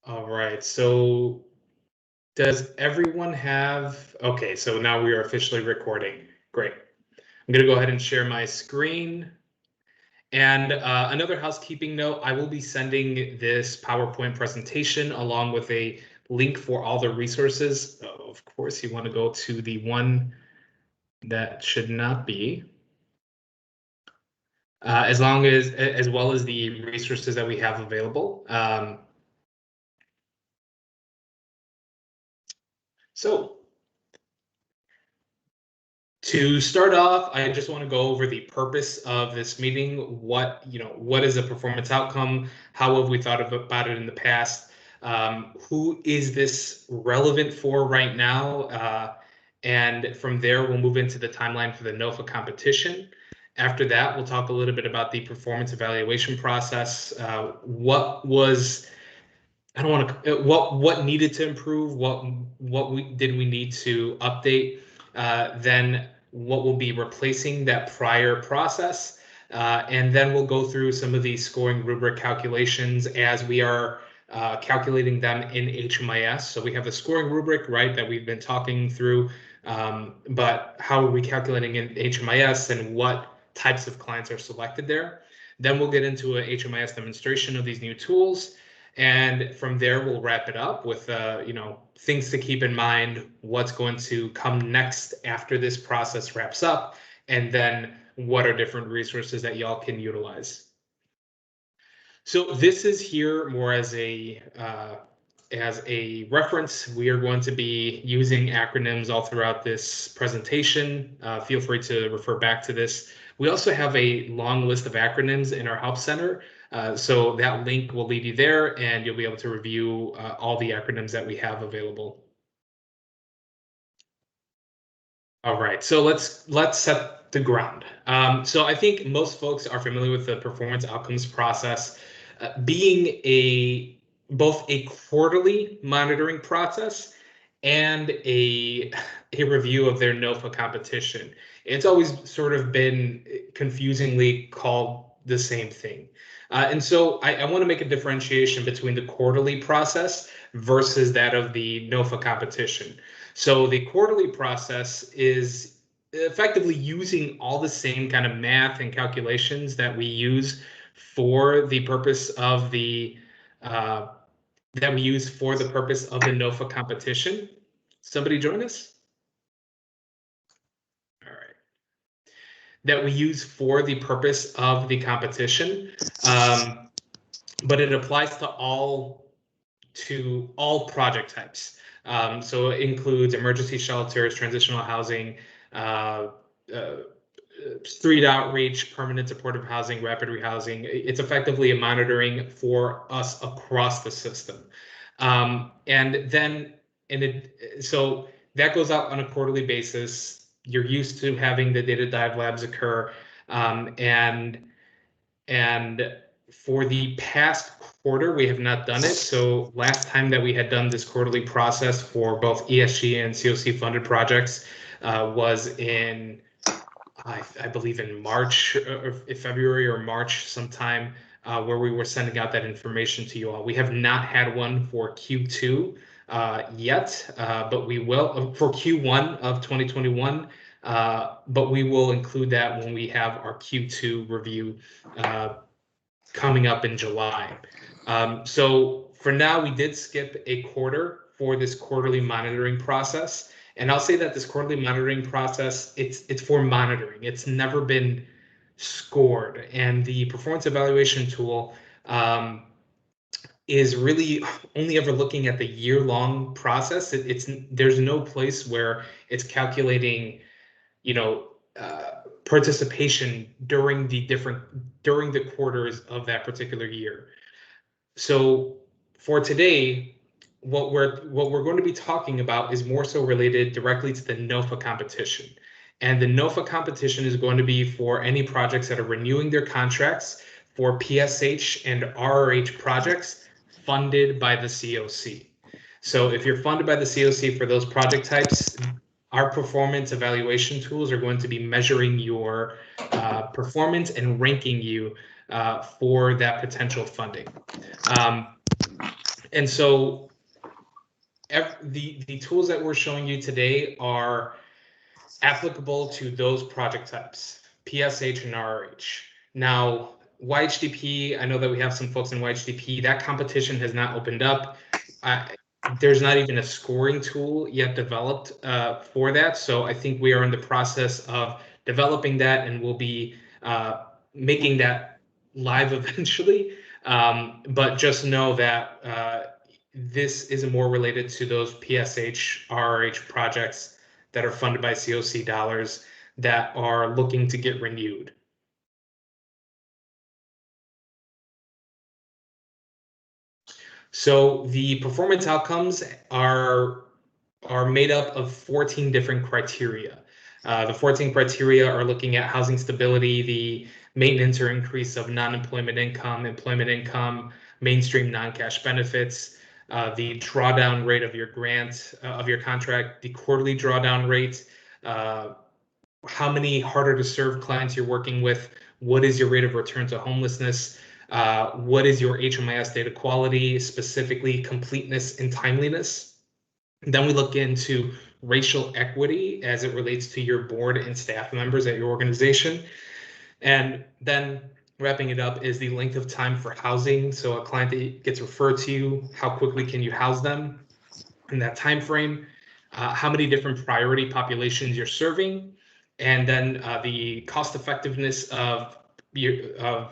All right, so does everyone have, okay, so now we are officially recording. Great. I'm gonna go ahead and share my screen. And another housekeeping note, I will be sending this PowerPoint presentation along with a link for all the resources. Of course, you want to go to the one that should not be. As well as the resources that we have available. So to start off, I just want to go over the purpose of this meeting. What is a performance outcome? How have we thought about it in the past? Who is this relevant for right now? And from there, we'll move into the timeline for the Nofa competition. After that, we'll talk a little bit about the performance evaluation process. What needed to improve? What did we need to update? Then what will be replacing that prior process? And then we'll go through some of these scoring rubric calculations as we are calculating them in HMIS. So we have the scoring rubric, right, that we've been talking through, but how are we calculating in HMIS and what types of clients are selected there? Then we'll get into a HMIS demonstration of these new tools. And from there, we'll wrap it up with, things to keep in mind, what's going to come next after this process wraps up, and then what are different resources that y'all can utilize. So this is here more as a reference. We are going to be using acronyms all throughout this presentation. Feel free to refer back to this. We also have a long list of acronyms in our Help Center. So that link will lead you there, and you'll be able to review all the acronyms that we have available. All right, so let's set the ground. So I think most folks are familiar with the performance outcomes process being both a quarterly monitoring process and a review of their Nofa competition. It's always sort of been confusingly called the same thing. And so I want to make a differentiation between the quarterly process versus that of the Nofa competition. So the quarterly process is effectively using all the same kind of math and calculations that we use for the purpose of the Nofa competition. Somebody join us? All right. That we use for the purpose of the competition, but it applies to all project types. So it includes emergency shelters, transitional housing, street outreach, permanent supportive housing, rapid rehousing. It's effectively a monitoring for us across the system. And then so that goes out on a quarterly basis. You're used to having the data dive labs occur. And for the past quarter, we have not done it. So last time that we had done this quarterly process for both ESG and COC funded projects was in, I believe in March, or February or March sometime, where we were sending out that information to you all. We have not had one for Q2 yet, but we will for Q1 of 2021. But we will include that when we have our Q2 review coming up in July. So for now, we did skip a quarter for this quarterly monitoring process. And I'll say that this quarterly monitoring process, it's for monitoring. It's never been scored. And the performance evaluation tool is really only ever looking at the year-long process. There's no place where it's calculating, participation during the quarters of that particular year. So for today, what we're going to be talking about is more so related directly to the Nofa competition. And the Nofa competition is going to be for any projects that are renewing their contracts for PSH and RRH projects funded by the COC. So if you're funded by the COC for those project types, our performance evaluation tools are going to be measuring your performance and ranking you for that potential funding. And so the tools that we're showing you today are applicable to those project types, PSH and RRH. Now, YHDP, I know that we have some folks in YHDP. That competition has not opened up. There's not even a scoring tool yet developed for that. So I think we are in the process of developing that, and we'll be making that live eventually. But just know that this is more related to those PSH, RRH projects that are funded by COC dollars that are looking to get renewed. So the performance outcomes are made up of 14 different criteria. The 14 criteria are looking at housing stability, the maintenance or increase of non-employment income, employment income, mainstream non-cash benefits, the drawdown rate of your grant, of your contract, the quarterly drawdown rate, how many harder to serve clients you're working with, what is your rate of return to homelessness, what is your HMIS data quality, specifically completeness and timeliness. Then we look into racial equity as it relates to your board and staff members at your organization. And then wrapping it up is the length of time for housing. So a client that gets referred to you, how quickly can you house them in that time frame? How many different priority populations you're serving, and then the cost effectiveness of your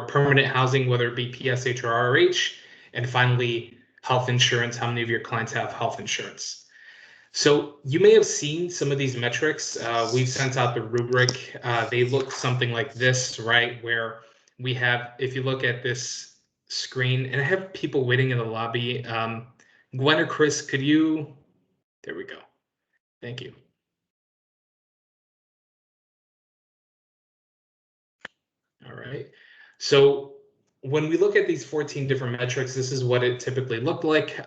permanent housing, whether it be PSH or RRH, and finally health insurance. How many of your clients have health insurance? So you may have seen some of these metrics. We've sent out the rubric. They look something like this, right? Where we have, if you look at this screen, and I have people waiting in the lobby. Gwen or Chris, could you? There we go. Thank you. All right. So when we look at these 14 different metrics, this is what it typically looked like.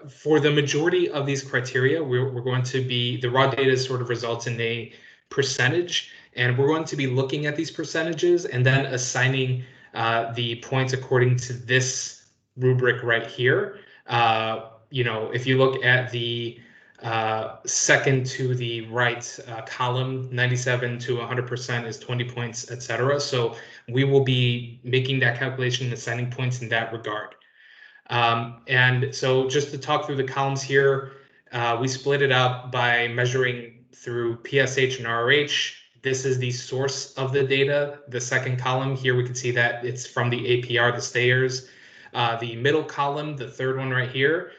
For the majority of these criteria, we're going to be, the raw data sort of results in a percentage, and we're going to be looking at these percentages and then assigning the points according to this rubric right here. If you look at the second to the right column, 97 to 100% is 20 points, etc. So we will be making that calculation and assigning points in that regard. And so just to talk through the columns here, we split it up by measuring through PSH and RRH. This is the source of the data. The second column here, we can see that it's from the APR, the stayers. The middle column, the third one right here,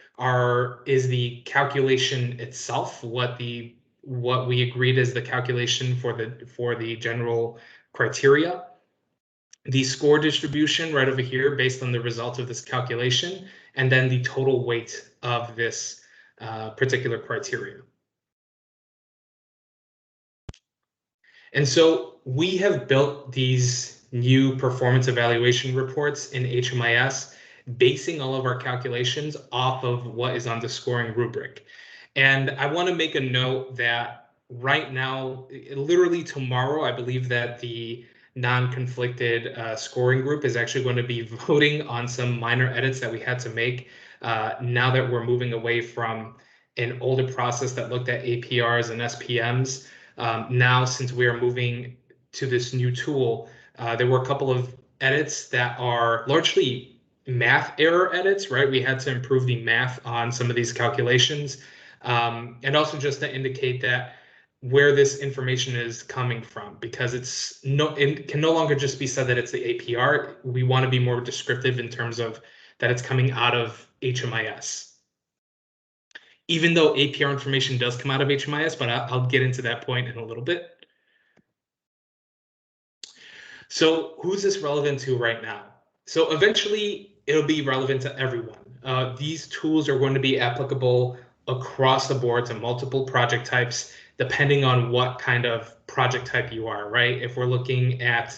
is the calculation itself, what we agreed is the calculation for the general criteria. The score distribution right over here based on the result of this calculation, and then the total weight of this particular criteria. And so we have built these new performance evaluation reports in HMIS, basing all of our calculations off of what is on the scoring rubric. And I want to make a note that right now, literally tomorrow, I believe that the non-conflicted scoring group is actually going to be voting on some minor edits that we had to make now that we're moving away from an older process that looked at APRs and SPMs. Now, since we are moving to this new tool, there were a couple of edits that are largely math error edits, right? We had to improve the math on some of these calculations. And also just to indicate that where this information is coming from, because it can no longer just be said that it's the APR. We want to be more descriptive in terms of that it's coming out of HMIS. Even though APR information does come out of HMIS, but I'll get into that point in a little bit. So who's this relevant to right now? So eventually it'll be relevant to everyone. These tools are going to be applicable across the board to multiple project types, depending on what kind of project type you are, right? If we're looking at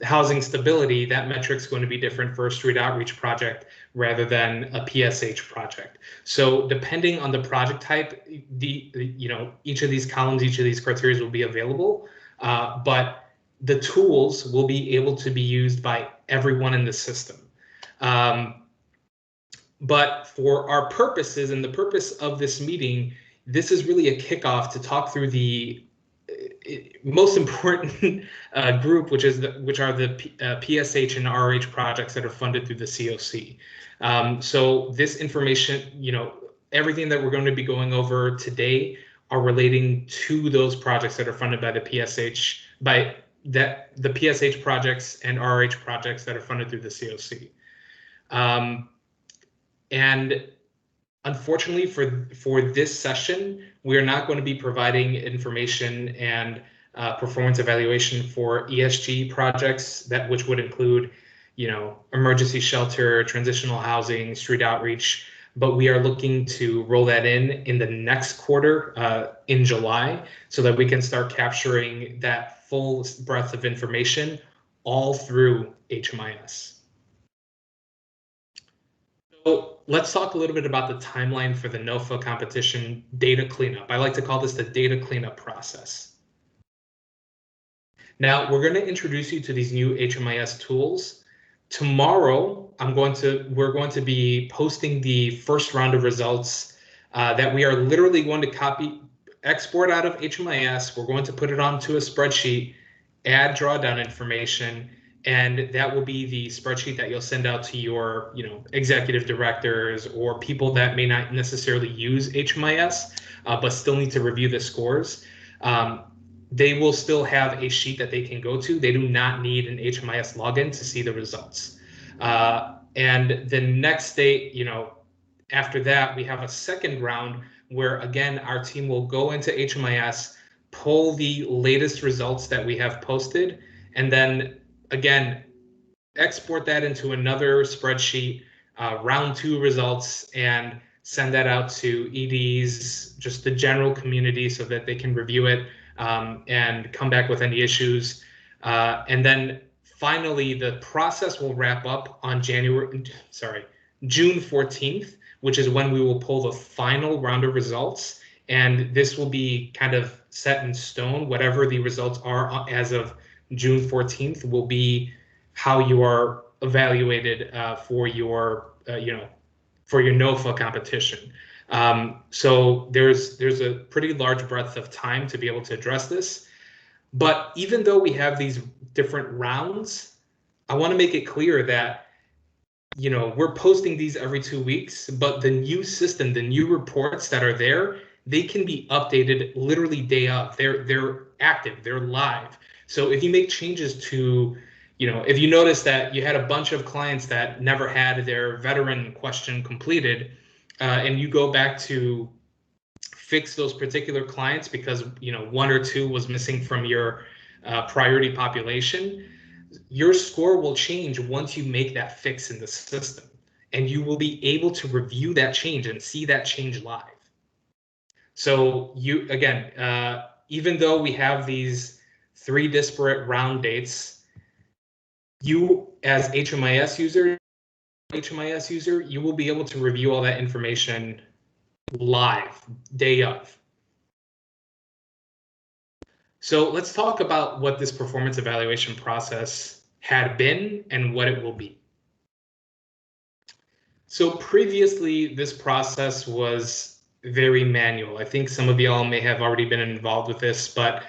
housing stability, that metric's going to be different for a street outreach project rather than a PSH project. So depending on the project type, each of these columns, each of these criteria will be available, but the tools will be able to be used by everyone in the system. But for our purposes and the purpose of this meeting, this is really a kickoff to talk through the most important group, which are the PSH and RH projects that are funded through the COC. So this information, everything that we're going to be going over today are relating to those projects that are funded by the PSH, the PSH projects and RH projects that are funded through the COC. And unfortunately for this session, we are not going to be providing information and performance evaluation for ESG projects, which would include, emergency shelter, transitional housing, street outreach, but we are looking to roll that in the next quarter in July so that we can start capturing that full breadth of information all through HMIS. So let's talk a little bit about the timeline for the Nofa competition data cleanup. I like to call this the data cleanup process. Now we're going to introduce you to these new HMIS tools. Tomorrow, we're going to be posting the first round of results that we are literally going to export out of HMIS. We're going to put it onto a spreadsheet, add drawdown information, and that will be the spreadsheet that you'll send out to your, executive directors or people that may not necessarily use HMIS, but still need to review the scores. They will still have a sheet that they can go to. They do not need an HMIS login to see the results. And the next day, after that, we have a second round where, again, our team will go into HMIS, pull the latest results that we have posted, and then, again, export that into another spreadsheet, round 2 results, and send that out to EDs, just the general community, so that they can review it and come back with any issues. And then finally, the process will wrap up on June 14th, which is when we will pull the final round of results. And this will be kind of set in stone. Whatever the results are as of June 14th will be how you are evaluated for your Nofa competition. So there's a pretty large breadth of time to be able to address this. But even though we have these different rounds, I want to make it clear that, we're posting these every 2 weeks, but the new system, the new reports that are there, they can be updated literally day of. They're active, they're live. So if you make changes to, if you notice that you had a bunch of clients that never had their veteran question completed, and you go back to fix those particular clients because 1 or 2 was missing from your priority population, your score will change once you make that fix in the system, and you will be able to review that change and see that change live. So even though we have these 3 disparate round dates, you as HMIS user, you will be able to review all that information live, day of. So let's talk about what this performance evaluation process had been and what it will be. So previously, this process was very manual. I think some of y'all may have already been involved with this, but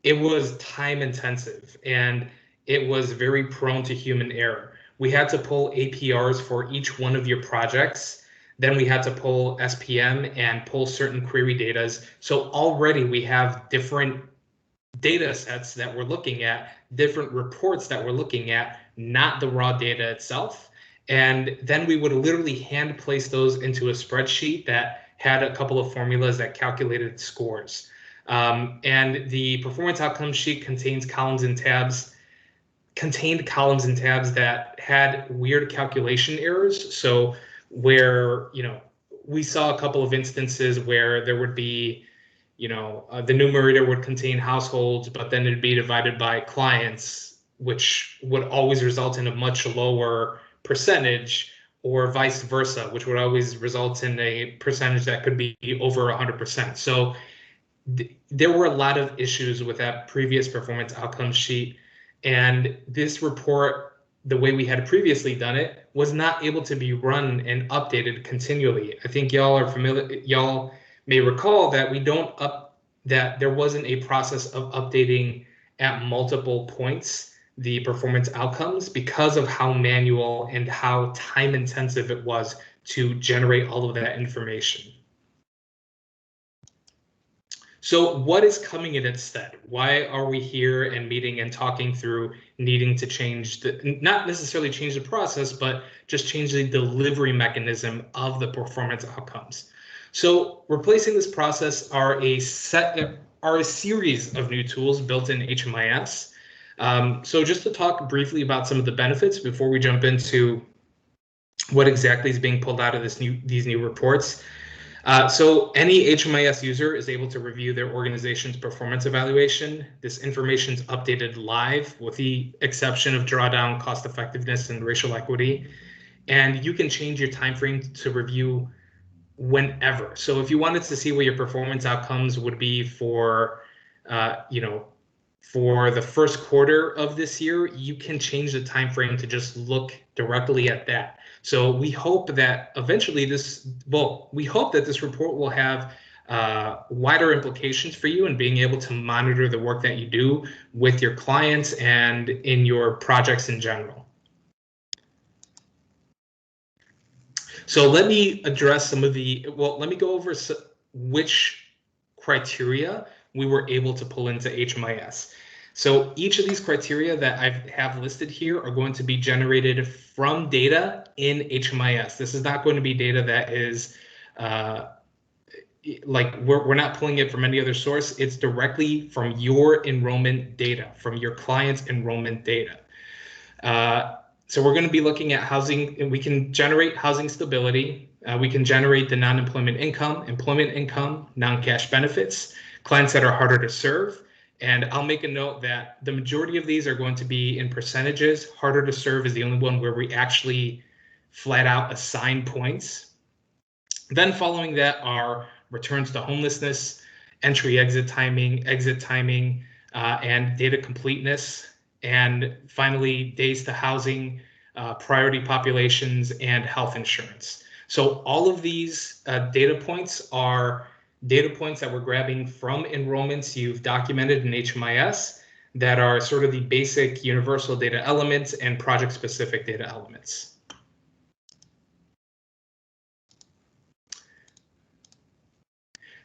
it was time intensive and it was very prone to human error. We had to pull APRs for each one of your projects. Then we had to pull SPM and pull certain query datas. So already we have different data sets that we're looking at, different reports that we're looking at, not the raw data itself. And then we would literally hand place those into a spreadsheet that had a couple of formulas that calculated scores. And the performance outcome sheet contained columns and tabs that had weird calculation errors. So where, we saw a couple of instances where there would be, the numerator would contain households, but then it'd be divided by clients, which would always result in a much lower percentage, or vice versa, which would always result in a percentage that could be over 100%. So there were a lot of issues with that previous performance outcome sheet. And this report, the way we had previously done it, was not able to be run and updated continually. I think y'all are familiar, y'all may recall that that there wasn't a process of updating at multiple points the performance outcomes because of how manual and how time intensive it was to generate all of that information. So what is coming in instead? Why are we here and meeting and talking through needing to change not necessarily change the process, but just change the delivery mechanism of the performance outcomes? So replacing this process are a series of new tools built in HMIS. So just to talk briefly about some of the benefits before we jump into what exactly is being pulled out of these new reports. So any HMIS user is able to review their organization's performance evaluation. This information is updated live with the exception of drawdown, cost effectiveness, and racial equity. And you can change your time frame to review whenever. So if you wanted to see what your performance outcomes would be for, for the first quarter of this year, you can change the time frame to just look directly at that. So we hope that eventually we hope that this report will have wider implications for you and being able to monitor the work that you do with your clients and in your projects in general. So let me address some of let me go over which criteria we were able to pull into HMIS. So each of these criteria that I have listed here are going to be generated from data in HMIS. This is not going to be data that is we're not pulling it from any other source. It's directly from your enrollment data, from your client's enrollment data. So we're going to be looking at housing, and we can generate housing stability. We can generate the non-employment income, employment income, non-cash benefits, clients that are harder to serve. And I'll make a note that the majority of these are going to be in percentages. Harder to serve is the only one where we actually flat out assign points. Then following that are returns to homelessness, entry-exit timing, and data completeness. And finally, days to housing, priority populations, and health insurance. So all of these data points are data points that we're grabbing from enrollments you've documented in HMIS that are sort of the basic universal data elements and project-specific data elements.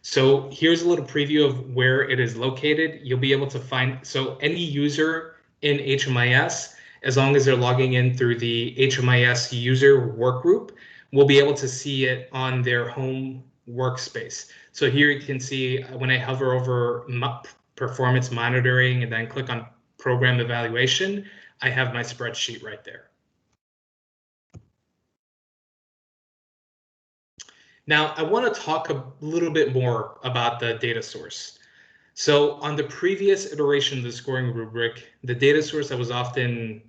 So here's a little preview of where it is located. You'll be able to find, so any user in HMIS, as long as they're logging in through the HMIS user workgroup, will be able to see it on their home workspace. So here you can see when I hover over performance monitoring and then click on program evaluation, I have my spreadsheet right there. Now, I want to talk a little bit more about the data source. So on the previous iteration of the scoring rubric, the data source that was often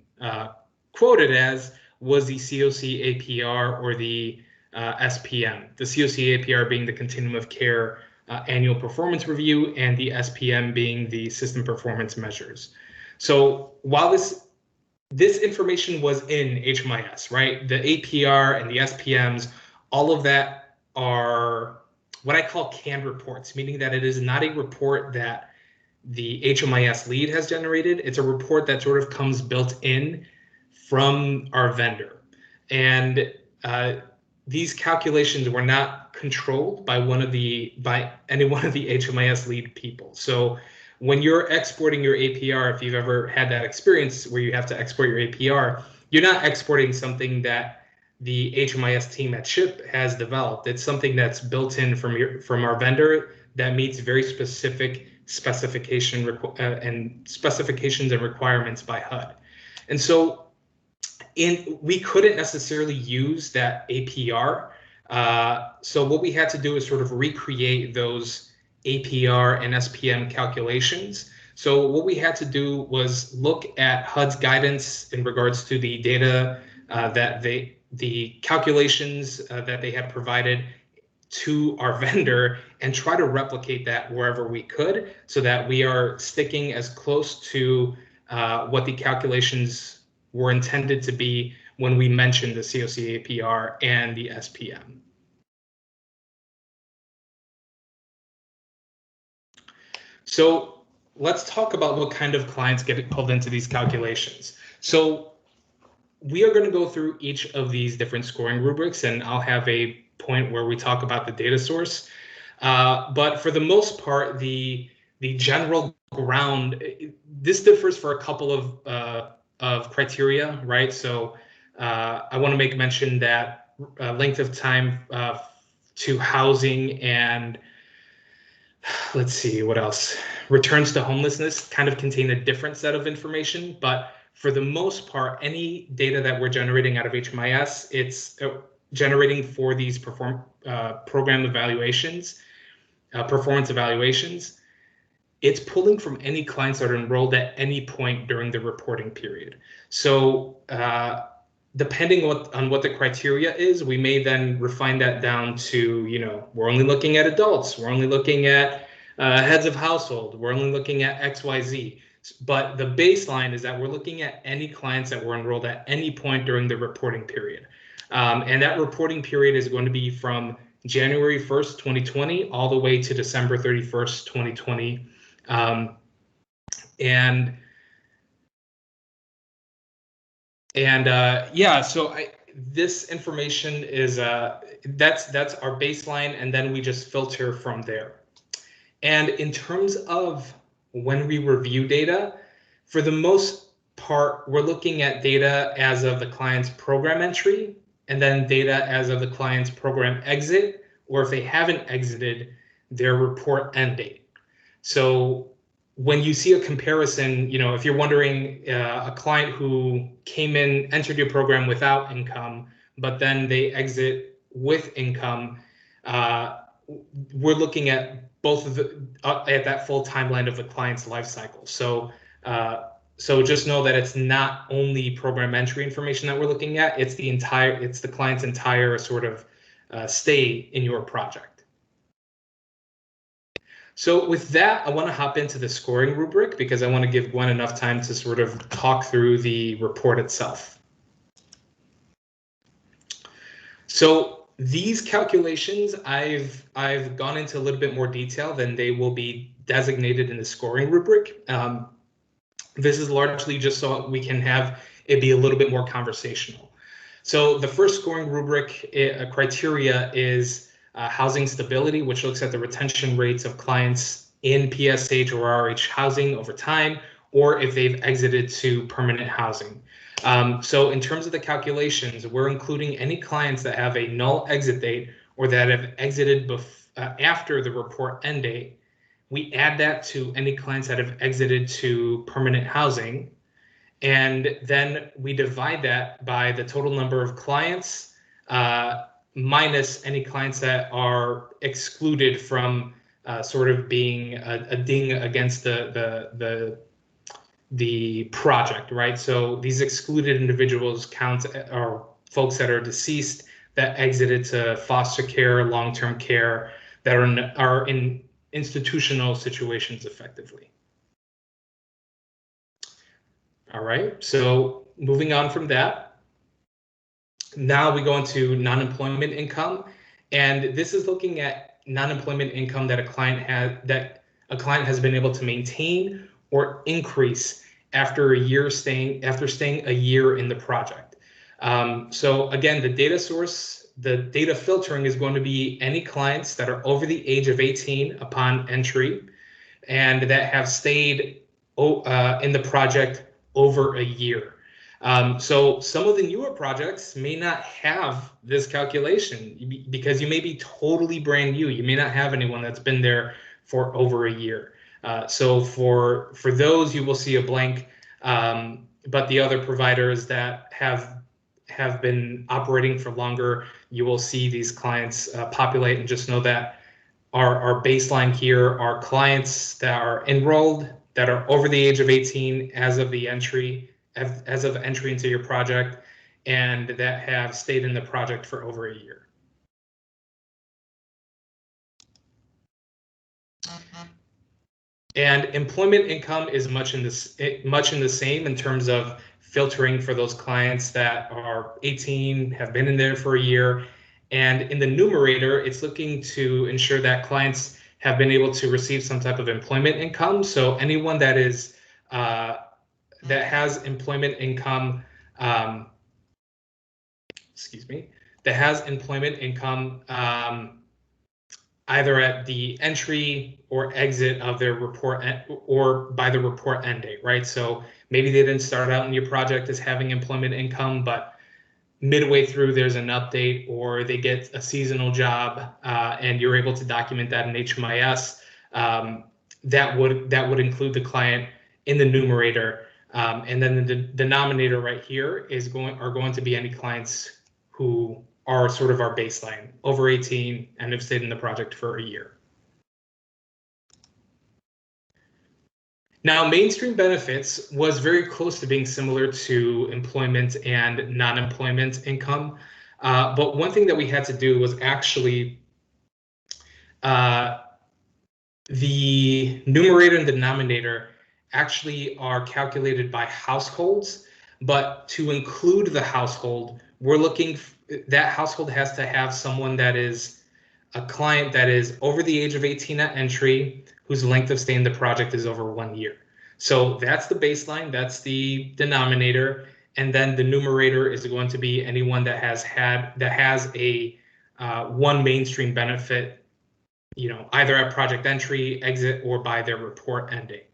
quoted as was the COC APR or the SPM. The COC APR being the Continuum of Care annual performance review, and the SPM being the system performance measures. So while this information was in HMIS, right? The APR and the SPMs, all of that are what I call canned reports, meaning that it is not a report that the HMIS lead has generated. It's a report that sort of comes built in from our vendor. And these calculations were not controlled by any one of the HMIS lead people. So when you're exporting your APR, if you've ever had that experience where you have to export your APR, you're not exporting something that the HMIS team at SHIP has developed. It's something that's built in from our vendor that meets very specific specifications and requirements by HUD. And so we couldn't necessarily use that APR. So what we had to do is sort of recreate those APR and SPM calculations. So what we had to do was look at HUD's guidance in regards to the data the calculations that they had provided to our vendor and try to replicate that wherever we could so that we are sticking as close to what the calculations were intended to be when we mentioned the COC APR and the SPM. So let's talk about what kind of clients get pulled into these calculations. So we are going to go through each of these different scoring rubrics, and I'll have a point where we talk about the data source. But for the most part, the general ground, this differs for a couple of criteria, right? So I want to make mention that length of time to housing and let's see what else. Returns to homelessness kind of contain a different set of information, but for the most part, any data that we're generating out of HMIS, it's generating for these program evaluations, performance evaluations. It's pulling from any clients that are enrolled at any point during the reporting period. So depending on what the criteria is, we may then refine that down to, you know, we're only looking at adults, we're only looking at heads of household, we're only looking at XYZ. But the baseline is that we're looking at any clients that were enrolled at any point during the reporting period. And that reporting period is going to be from January 1st, 2020, all the way to December 31st, 2020. Yeah, so this information is that's our baseline, and then we just filter from there. And in terms of when we review data, for the most part, we're looking at data as of the client's program entry, and then data as of the client's program exit, or if they haven't exited, their report end date. So when you see a comparison, you know, if you're wondering a client who came in, entered your program without income, but then they exit with income, we're looking at both of the at that full timeline of the client's life cycle. So so just know that it's not only program entry information that we're looking at, it's the client's entire sort of stay in your project. So with that, I want to hop into the scoring rubric because I want to give Gwen enough time to sort of talk through the report itself. So these calculations, I've gone into a little bit more detail than they will be designated in the scoring rubric. This is largely just so we can have it be a little bit more conversational. So the first scoring rubric criteria is housing stability, which looks at the retention rates of clients in PSH or RH housing over time, or if they've exited to permanent housing. So in terms of the calculations, we're including any clients that have a null exit date or that have exited after the report end date. We add that to any clients that have exited to permanent housing. And then we divide that by the total number of clients minus any clients that are excluded from sort of being a ding against the project, right? So these excluded individuals count are folks that are deceased, that exited to foster care, long-term care, that are in institutional situations effectively. All right, so moving on from that, now we go into non-employment income, and this is looking at non-employment income that a client has been able to maintain or increase after staying a year in the project. So again, the data source, the data filtering is going to be any clients that are over the age of 18 upon entry and that have stayed in the project over a year. So some of the newer projects may not have this calculation because you may be totally brand new. You may not have anyone that's been there for over a year. So for those, you will see a blank, but the other providers that have been operating for longer, you will see these clients populate, and just know that our baseline here are clients that are enrolled, that are over the age of 18 as of entry into your project, and that have stayed in the project for over a year. And employment income is much in the same in terms of filtering for those clients that are 18, have been in there for a year. And in the numerator, it's looking to ensure that clients have been able to receive some type of employment income. So anyone that is that has employment income, that has employment income either at the entry or exit of their report or by the report end date, right? So maybe they didn't start out in your project as having employment income, but midway through there's an update or they get a seasonal job and you're able to document that in HMIS. That would include the client in the numerator. And then the denominator right here are going to be any clients who are sort of our baseline, over 18 and have stayed in the project for a year. Now, mainstream benefits was very close to being similar to employment and non-employment income. But one thing that we had to do was actually the numerator and denominator actually are calculated by households. But to include the household, we're looking, that household has to have someone that is a client that is over the age of 18 at entry, whose length of stay in the project is over 1 year. So that's the baseline, that's the denominator, and then the numerator is going to be anyone that has a one mainstream benefit, you know, either at project entry, exit, or by their report end date.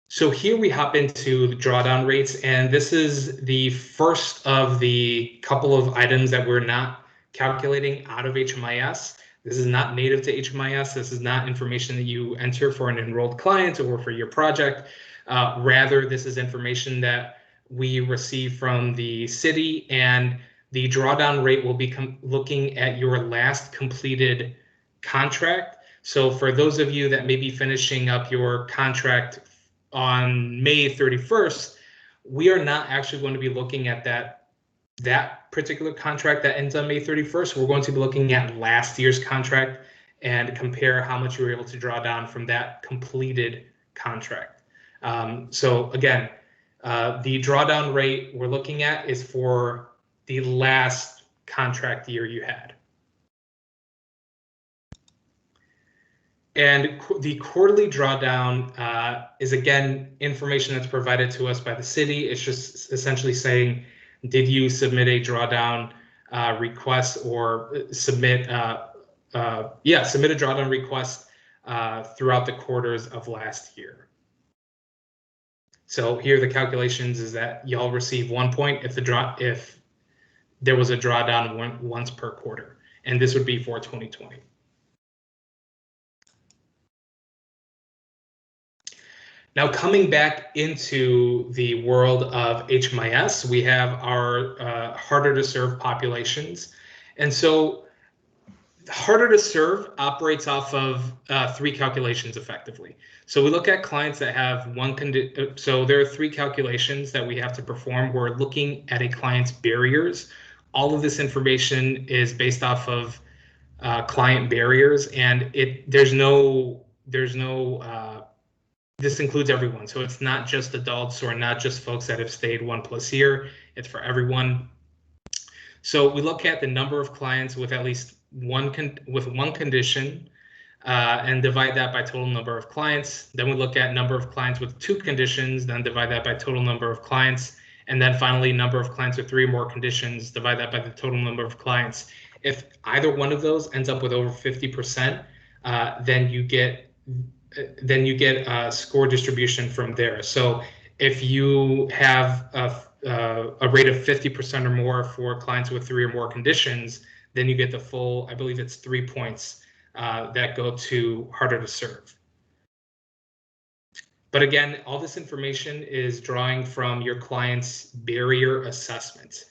So here we hop into the drawdown rates, and this is the first of the couple of items that we're not calculating out of HMIS. This is not native to HMIS. This is not information that you enter for an enrolled client or for your project. Rather, this is information that we receive from the city, and the drawdown rate will be looking at your last completed contract. So for those of you that may be finishing up your contract on May 31st, we are not actually going to be looking at that particular contract that ends on May 31st. We're going to be looking at last year's contract and compare how much you were able to draw down from that completed contract. So again, the drawdown rate we're looking at is for the last contract year you had. And the quarterly drawdown is, again, information that's provided to us by the city. It's just essentially saying, did you submit a drawdown request or submit a drawdown request throughout the quarters of last year. So here the calculations is that y'all receive 1 point if there was a drawdown once per quarter, and this would be for 2020. Now, coming back into the world of HMIS, we have our harder to serve populations. And so harder to serve operates off of three calculations effectively. So we look at clients that have one condition. So there are three calculations that we have to perform. We're looking at a client's barriers. All of this information is based off of client barriers, and this includes everyone. So it's not just adults or not just folks that have stayed 1+ year. It's for everyone. So we look at the number of clients with at least one condition and divide that by total number of clients. Then we look at number of clients with 2 conditions, then divide that by total number of clients. And then finally, number of clients with 3 or more conditions, divide that by the total number of clients. If either one of those ends up with over 50%, then you get a score distribution from there. So if you have a rate of 50% or more for clients with 3 or more conditions, then you get the full, I believe it's 3 points that go to harder to serve. But again, all this information is drawing from your client's barrier assessment.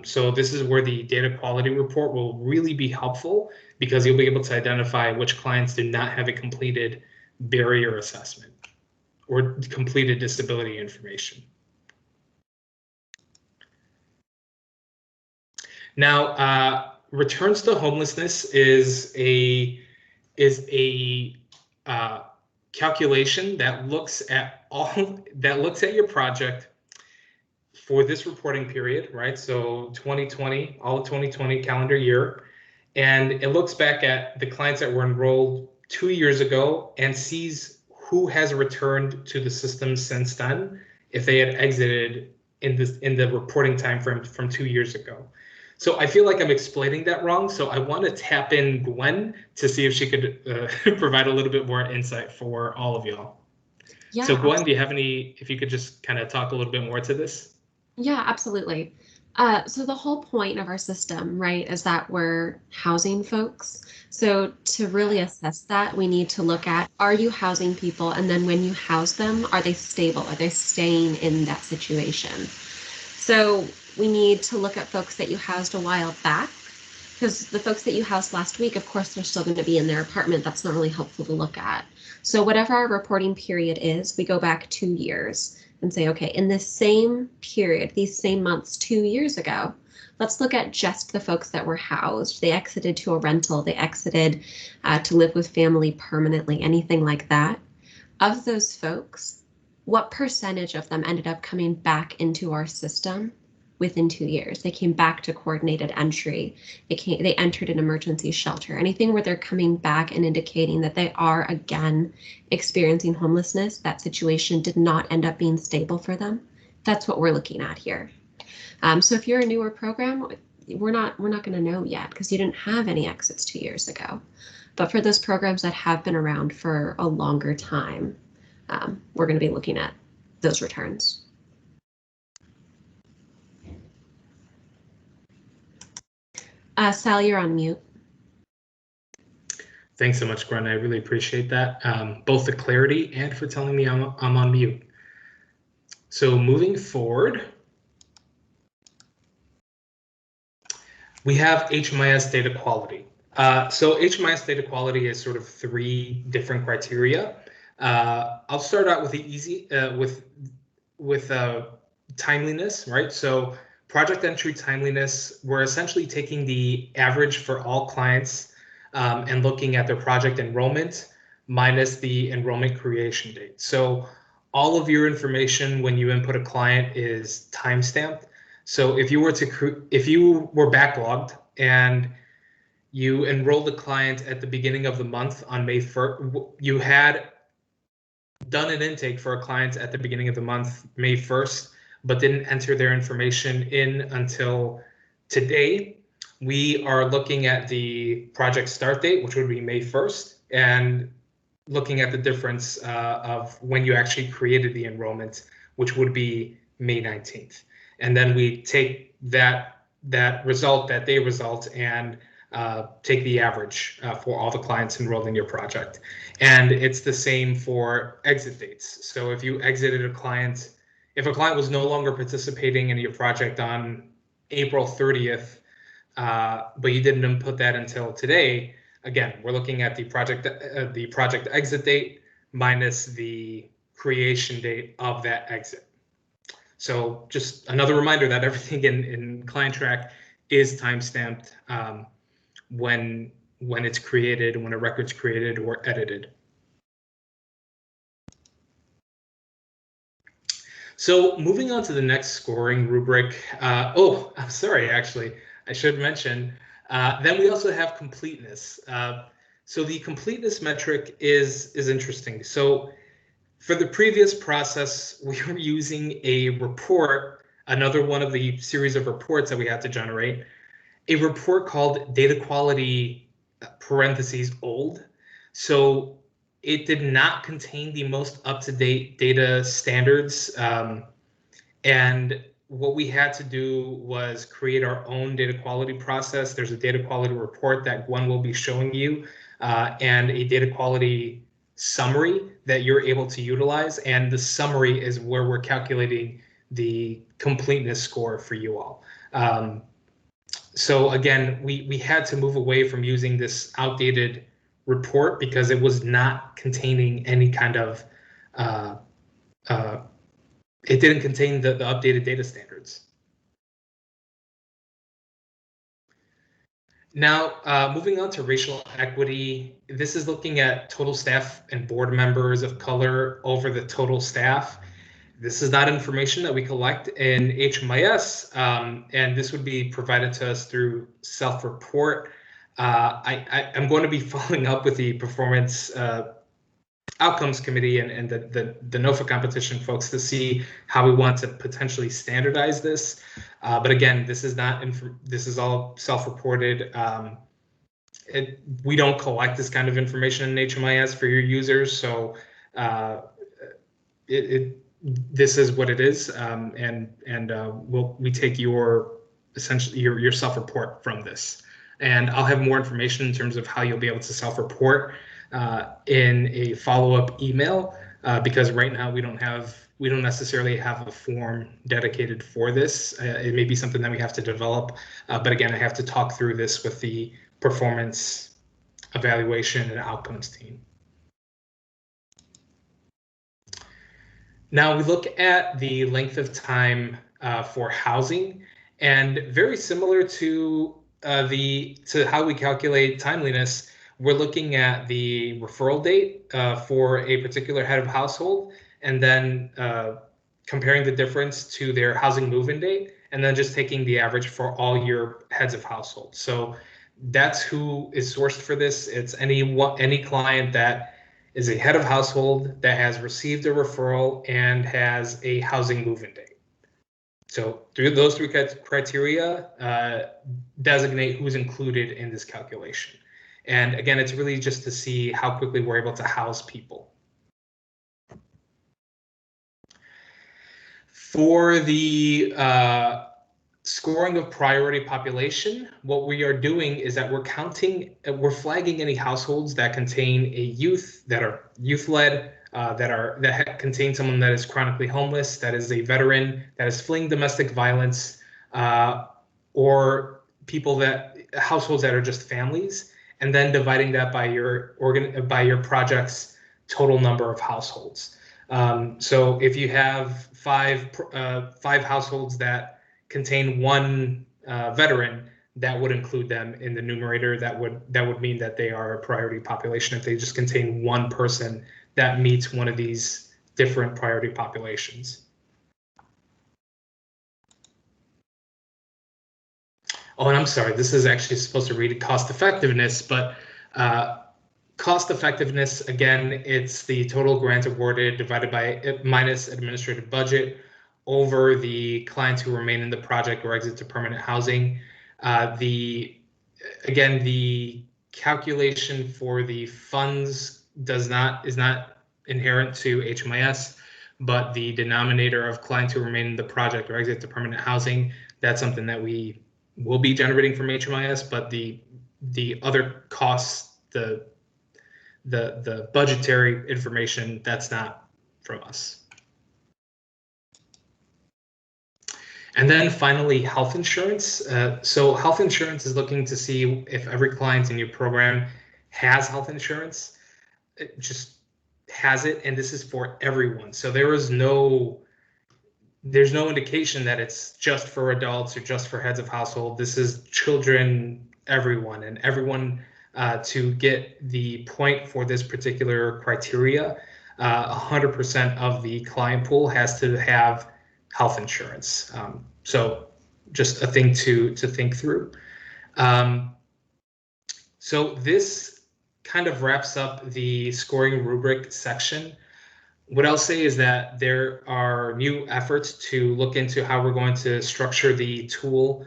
So this is where the data quality report will really be helpful, because you'll be able to identify which clients do not have a completed barrier assessment or completed disability information. Now, returns to homelessness is a calculation that looks at your project for this reporting period, right? So 2020, all of 2020 calendar year, and it looks back at the clients that were enrolled 2 years ago and sees who has returned to the system since then, if they had exited in the reporting time frame from 2 years ago. So I feel like I'm explaining that wrong. So I want to tap in Gwen to see if she could provide a little bit more insight for all of y'all. Yeah. So Gwen, do you have any, if you could just kind of talk a little bit more to this? Yeah, absolutely. So the whole point of our system, right, is that we're housing folks. So to really assess that, we need to look at, are you housing people? And then when you house them, are they stable? Are they staying in that situation? So we need to look at folks that you housed a while back, because the folks that you housed last week, of course, they're still going to be in their apartment. That's not really helpful to look at. So whatever our reporting period is, we go back 2 years and say, okay, in this same period, these same months 2 years ago, let's look at just the folks that were housed. They exited to a rental, they exited to live with family permanently, anything like that. Of those folks, what percentage of them ended up coming back into our system within 2 years? They came back to coordinated entry. They entered an emergency shelter. Anything where they're coming back and indicating that they are again experiencing homelessness, that situation did not end up being stable for them. That's what we're looking at here. So if you're a newer program, we're not going to know yet because you didn't have any exits 2 years ago. But for those programs that have been around for a longer time, we're going to be looking at those returns. Sal, you're on mute. Thanks so much, Gwen. I really appreciate that, both the clarity and for telling me I'm on mute. So moving forward, we have HMIS data quality. So HMIS data quality is sort of 3 different criteria. I'll start out with the easy, with timeliness, right? So project entry timeliness, we're essentially taking the average for all clients and looking at their project enrollment minus the enrollment creation date. So all of your information when you input a client is timestamped. So if you were backlogged and you enrolled a client at the beginning of the month on May 1st, you had done an intake for a client at the beginning of the month, May 1st, but didn't enter their information in until today, we are looking at the project start date, which would be May 1st, and looking at the difference of when you actually created the enrollment, which would be May 19th. And then we take that result, that day result, and take the average for all the clients enrolled in your project. And it's the same for exit dates. So if you exited a client, if a client was no longer participating in your project on April 30th, but you didn't input that until today, again, we're looking at the project exit date minus the creation date of that exit. So just another reminder that everything in Client Track is timestamped when it's created, when a record's created or edited. So moving on to the next scoring rubric. Oh, I'm sorry, actually, I should mention. Then we also have completeness. So the completeness metric is interesting. So for the previous process, we were using a report, another one of the series of reports that we had to generate, a report called data quality parentheses old. So it did not contain the most up-to-date data standards. And what we had to do was create our own data quality process. There's a data quality report that Gwen will be showing you, and a data quality summary that you're able to utilize. And the summary is where we're calculating the completeness score for you all. So again, we had to move away from using this outdated report because it was not containing any kind of, it didn't contain the updated data standards. Now, moving on to racial equity, this is looking at total staff and board members of color over the total staff. This is not information that we collect in HMIS, and this would be provided to us through self-report. I'm going to be following up with the performance outcomes committee and the Nofa competition folks to see how we want to potentially standardize this. But again, this is not this is all self-reported. We don't collect this kind of information in HMIS for your users, so this is what it is, and we take your essentially your self-report from this, and I'll have more information in terms of how you'll be able to self-report in a follow-up email, because right now we don't necessarily have a form dedicated for this. It may be something that we have to develop, but again, I have to talk through this with the performance evaluation and outcomes team. Now we look at the length of time for housing, and very similar to how we calculate timeliness, we're looking at the referral date for a particular head of household, and then comparing the difference to their housing move-in date, and then just taking the average for all your heads of household. So that's who is sourced for this. It's any client that is a head of household that has received a referral and has a housing move-in date. So through those three criteria, designate who's included in this calculation. And again, it's really just to see how quickly we're able to house people. For the scoring of priority population, what we are doing is that we're flagging any households that contain a youth, that are youth-led, that contain someone that is chronically homeless, that is a veteran, that is fleeing domestic violence, or households that are just families, and then dividing that by your project's total number of households. So if you have five households that contain one veteran, that would include them in the numerator. That would mean that they are a priority population. If they just contain one person that meets one of these different priority populations. Oh, and I'm sorry, this is actually supposed to read cost effectiveness, but cost effectiveness, again, it's the total grant awarded divided by minus administrative budget over the clients who remain in the project or exit to permanent housing. The calculation for the funds is not inherent to HMIS, but the denominator of clients who remain in the project or exit to permanent housing, that's something that we will be generating from HMIS, but the other costs, the budgetary information, that's not from us. And then finally, health insurance. So health insurance is looking to see if every client in your program has health insurance. It just has it, and this is for everyone. So there's no indication that it's just for adults or just for heads of household. This is children, everyone, and everyone to get the point for this particular criteria. 100% of the client pool has to have health insurance. So just a thing to think through. So this kind of wraps up the scoring rubric section. What I'll say is that there are new efforts to look into how we're going to structure the tool,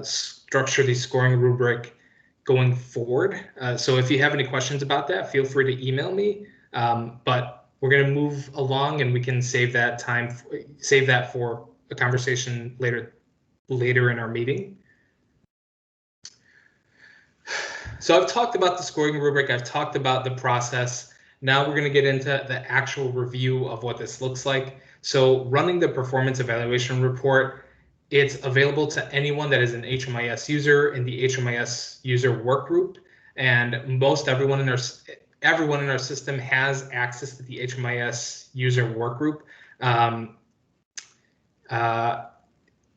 structure the scoring rubric going forward. So if you have any questions about that, feel free to email me. But we're going to move along, and we can save that for a conversation later in our meeting. So I've talked about the scoring rubric. I've talked about the process. Now we're going to get into the actual review of what this looks like. So running the performance evaluation report, it's available to anyone that is an HMIS user in the HMIS user work group, and everyone in our system has access to the HMIS user work group.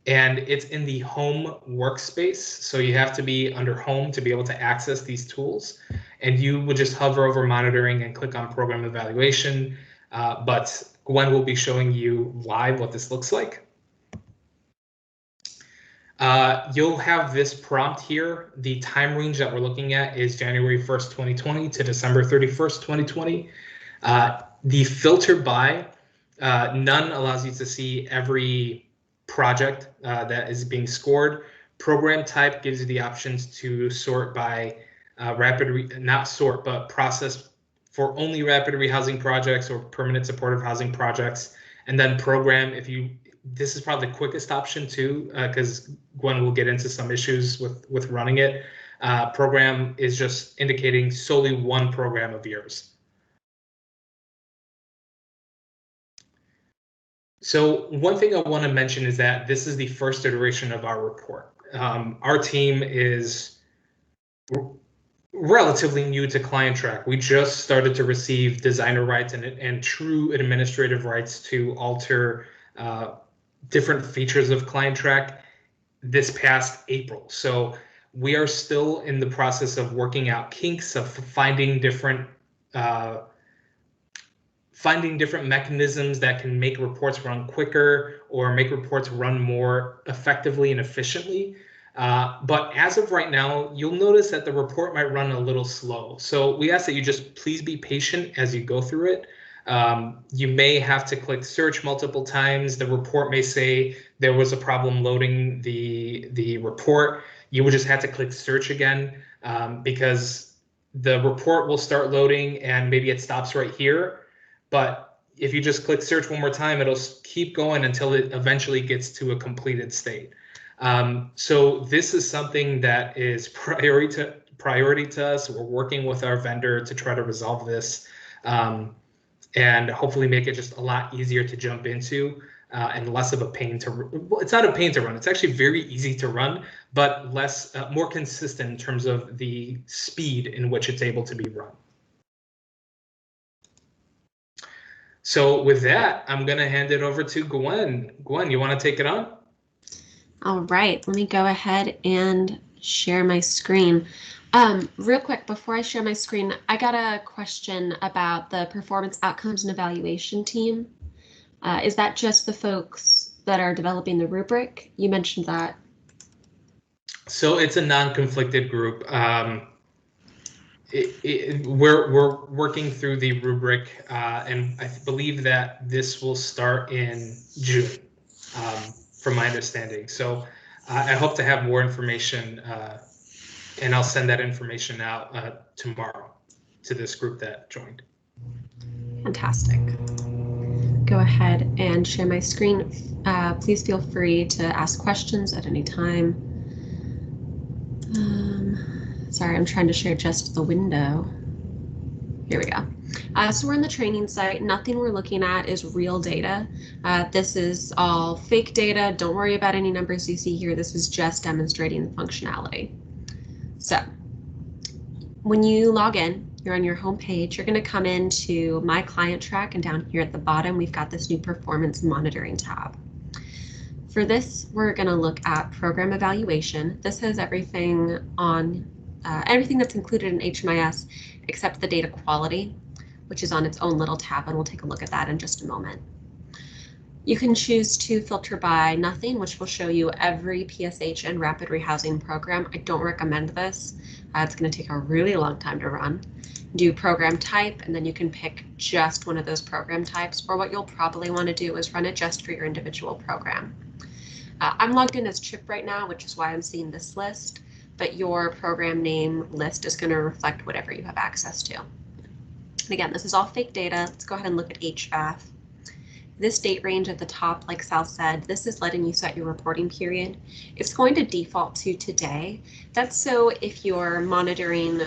and it's in the home workspace. So you have to be under home to be able to access these tools. And you would just hover over monitoring and click on program evaluation. But Gwen will be showing you live what this looks like. You'll have this prompt here. The time range that we're looking at is January 1st, 2020 to December 31st, 2020. The filter by, none allows you to see every project that is being scored. Program type gives you the options to sort by not sort, but process for only rapid rehousing projects or permanent supportive housing projects. And then program, this is probably the quickest option too, because Gwen will get into some issues with running it. Program is just indicating solely one program of yours. So one thing I want to mention is that this is the first iteration of our report. Our team is relatively new to ClientTrack. We just started to receive designer rights and true administrative rights to alter different features of ClientTrack this past April. So we are still in the process of working out kinks of finding different mechanisms that can make reports run quicker or make reports run more effectively and efficiently. But as of right now, you'll notice that the report might run a little slow. So we ask that you just please be patient as you go through it. You may have to click search multiple times. The report may say there was a problem loading the report. You would just have to click search again because the report will start loading and maybe it stops right here. But if you just click search one more time, it'll keep going until it eventually gets to a completed state. So this is something that is priority to us. We're working with our vendor to try to resolve this and hopefully make it just a lot easier to jump into and less of a pain to. Well, it's not a pain to run. It's actually very easy to run, but more consistent in terms of the speed in which it's able to be run. So with that, I'm going to hand it over to Gwen. Gwen, you want to take it on? All right, let me go ahead and share my screen. Real quick, before I share my screen, I got a question about the performance outcomes and evaluation team. Is that just the folks that are developing the rubric? You mentioned that. So it's a non-conflicted group. We're working through the rubric, and I believe that this will start in June, from my understanding. So I hope to have more information, and I'll send that information out tomorrow to this group that joined. Fantastic. Go ahead and share my screen. Please feel free to ask questions at any time. Sorry, I'm trying to share just the window. Here we go. So we're in the training site. Nothing we're looking at is real data. This is all fake data. Don't worry about any numbers you see here. This is just demonstrating the functionality. So when you log in, you're on your home page. You're going to come into My ClientTrack, and down here at the bottom, we've got this new Performance Monitoring tab. For this, we're going to look at Program Evaluation. This has everything on everything that's included in HMIS except the data quality, which is on its own little tab, and we'll take a look at that in just a moment. You can choose to filter by nothing, which will show you every PSH and rapid rehousing program. I don't recommend this. It's going to take a really long time to run. Do program type, and then you can pick just one of those program types, or what you'll probably want to do is run it just for your individual program. I'm logged in as CHIP right now, which is why I'm seeing this list, but your program name list is going to reflect whatever you have access to. And again, this is all fake data. Let's go ahead and look at HVAF. This date range at the top, like Sal said, this is letting you set your reporting period. It's going to default to today. That's so if you're monitoring